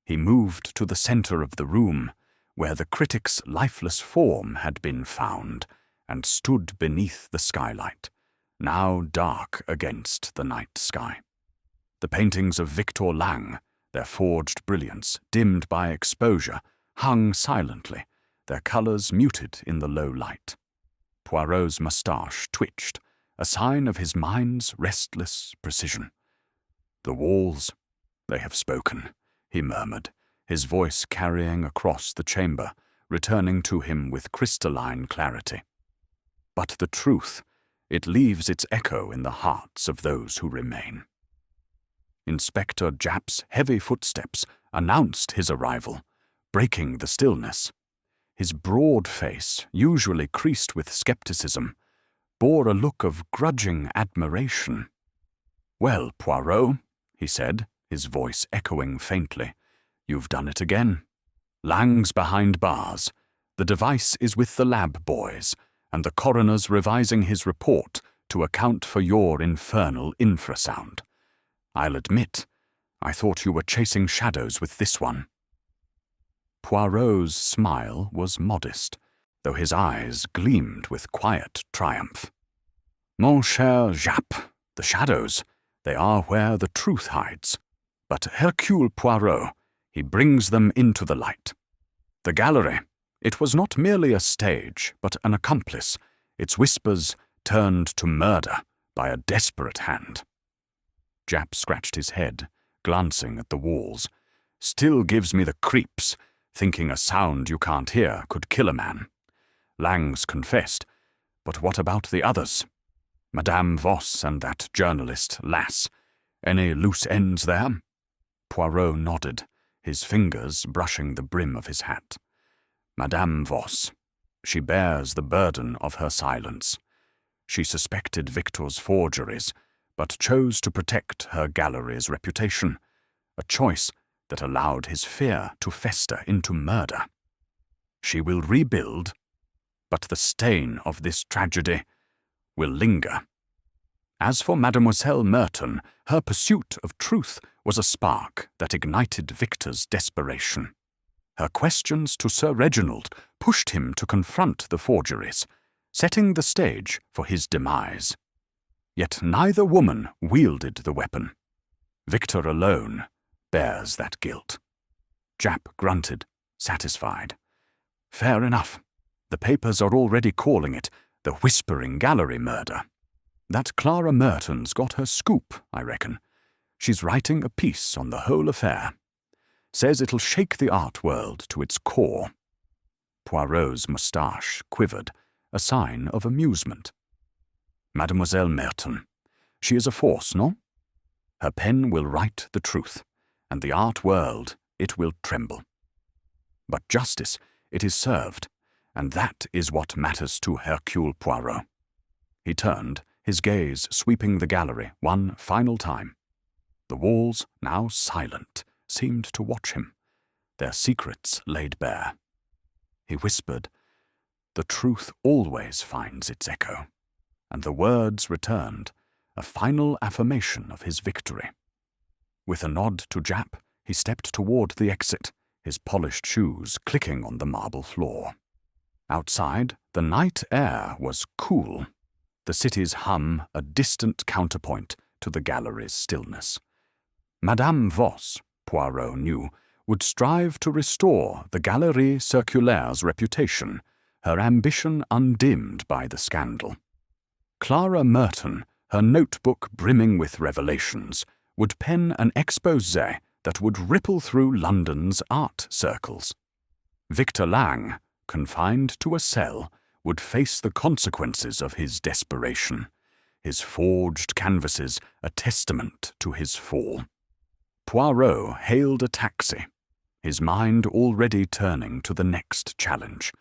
He moved to the center of the room, where the critic's lifeless form had been found, and stood beneath the skylight, now dark against the night sky. The paintings of Victor Lang, their forged brilliance dimmed by exposure, hung silently, their colors muted in the low light. Poirot's moustache twitched, a sign of his mind's restless precision. "The walls, they have spoken," he murmured, his voice carrying across the chamber, returning to him with crystalline clarity. "But the truth, it leaves its echo in the hearts of those who remain." Inspector Japp's heavy footsteps announced his arrival, breaking the stillness. His broad face, usually creased with skepticism, bore a look of grudging admiration. "Well, Poirot," he said, his voice echoing faintly, "you've done it again. Lang's behind bars. The device is with the lab boys, and the coroner's revising his report to account for your infernal infrasound. I'll admit, I thought you were chasing shadows with this one." Poirot's smile was modest, though his eyes gleamed with quiet triumph. "Mon cher Japp, the shadows, they are where the truth hides. But Hercule Poirot, he brings them into the light. The gallery, it was not merely a stage, but an accomplice, its whispers turned to murder by a desperate hand." Japp scratched his head, glancing at the walls. "Still gives me the creeps, thinking a sound you can't hear could kill a man. Lang's confessed, but what about the others? Madame Voss and that journalist, Lass. Any loose ends there?" Poirot nodded, his fingers brushing the brim of his hat. "Madame Voss. She bears the burden of her silence. She suspected Victor's forgeries, but chose to protect her gallery's reputation, a choice that allowed his fear to fester into murder. She will rebuild, but the stain of this tragedy will linger. As for Mademoiselle Merton, her pursuit of truth was a spark that ignited Victor's desperation. Her questions to Sir Reginald pushed him to confront the forgeries, setting the stage for his demise. Yet neither woman wielded the weapon. Victor alone bears that guilt." Japp grunted, satisfied. "Fair enough. The papers are already calling it the Whispering Gallery murder. That Clara Merton's got her scoop, I reckon. She's writing a piece on the whole affair. Says it'll shake the art world to its core." Poirot's moustache quivered, a sign of amusement. "Mademoiselle Merton. She is a force, no? Her pen will write the truth, and the art world, it will tremble. But justice, it is served, and that is what matters to Hercule Poirot." He turned, his gaze sweeping the gallery one final time. The walls, now silent, seemed to watch him, their secrets laid bare. He whispered, "The truth always finds its echo," and the words returned, a final affirmation of his victory. With a nod to Japp, he stepped toward the exit, his polished shoes clicking on the marble floor. Outside, the night air was cool, the city's hum a distant counterpoint to the gallery's stillness. Madame Voss, Poirot knew, would strive to restore the Galerie Circulaire's reputation, her ambition undimmed by the scandal. Clara Merton, her notebook brimming with revelations, would pen an exposé that would ripple through London's art circles. Victor Lang, confined to a cell, would face the consequences of his desperation, his forged canvases a testament to his fall. Poirot hailed a taxi, his mind already turning to the next challenge,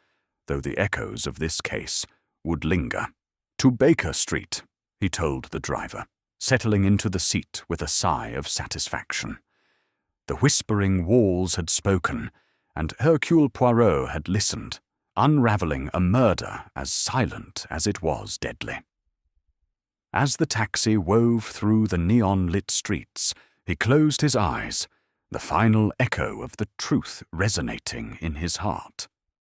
though the echoes of this case would linger. "To Baker Street," he told the driver, settling into the seat with a sigh of satisfaction. The whispering walls had spoken, and Hercule Poirot had listened, unraveling a murder as silent as it was deadly. As the taxi wove through the neon-lit streets, he closed his eyes, the final echo of the truth resonating in his heart.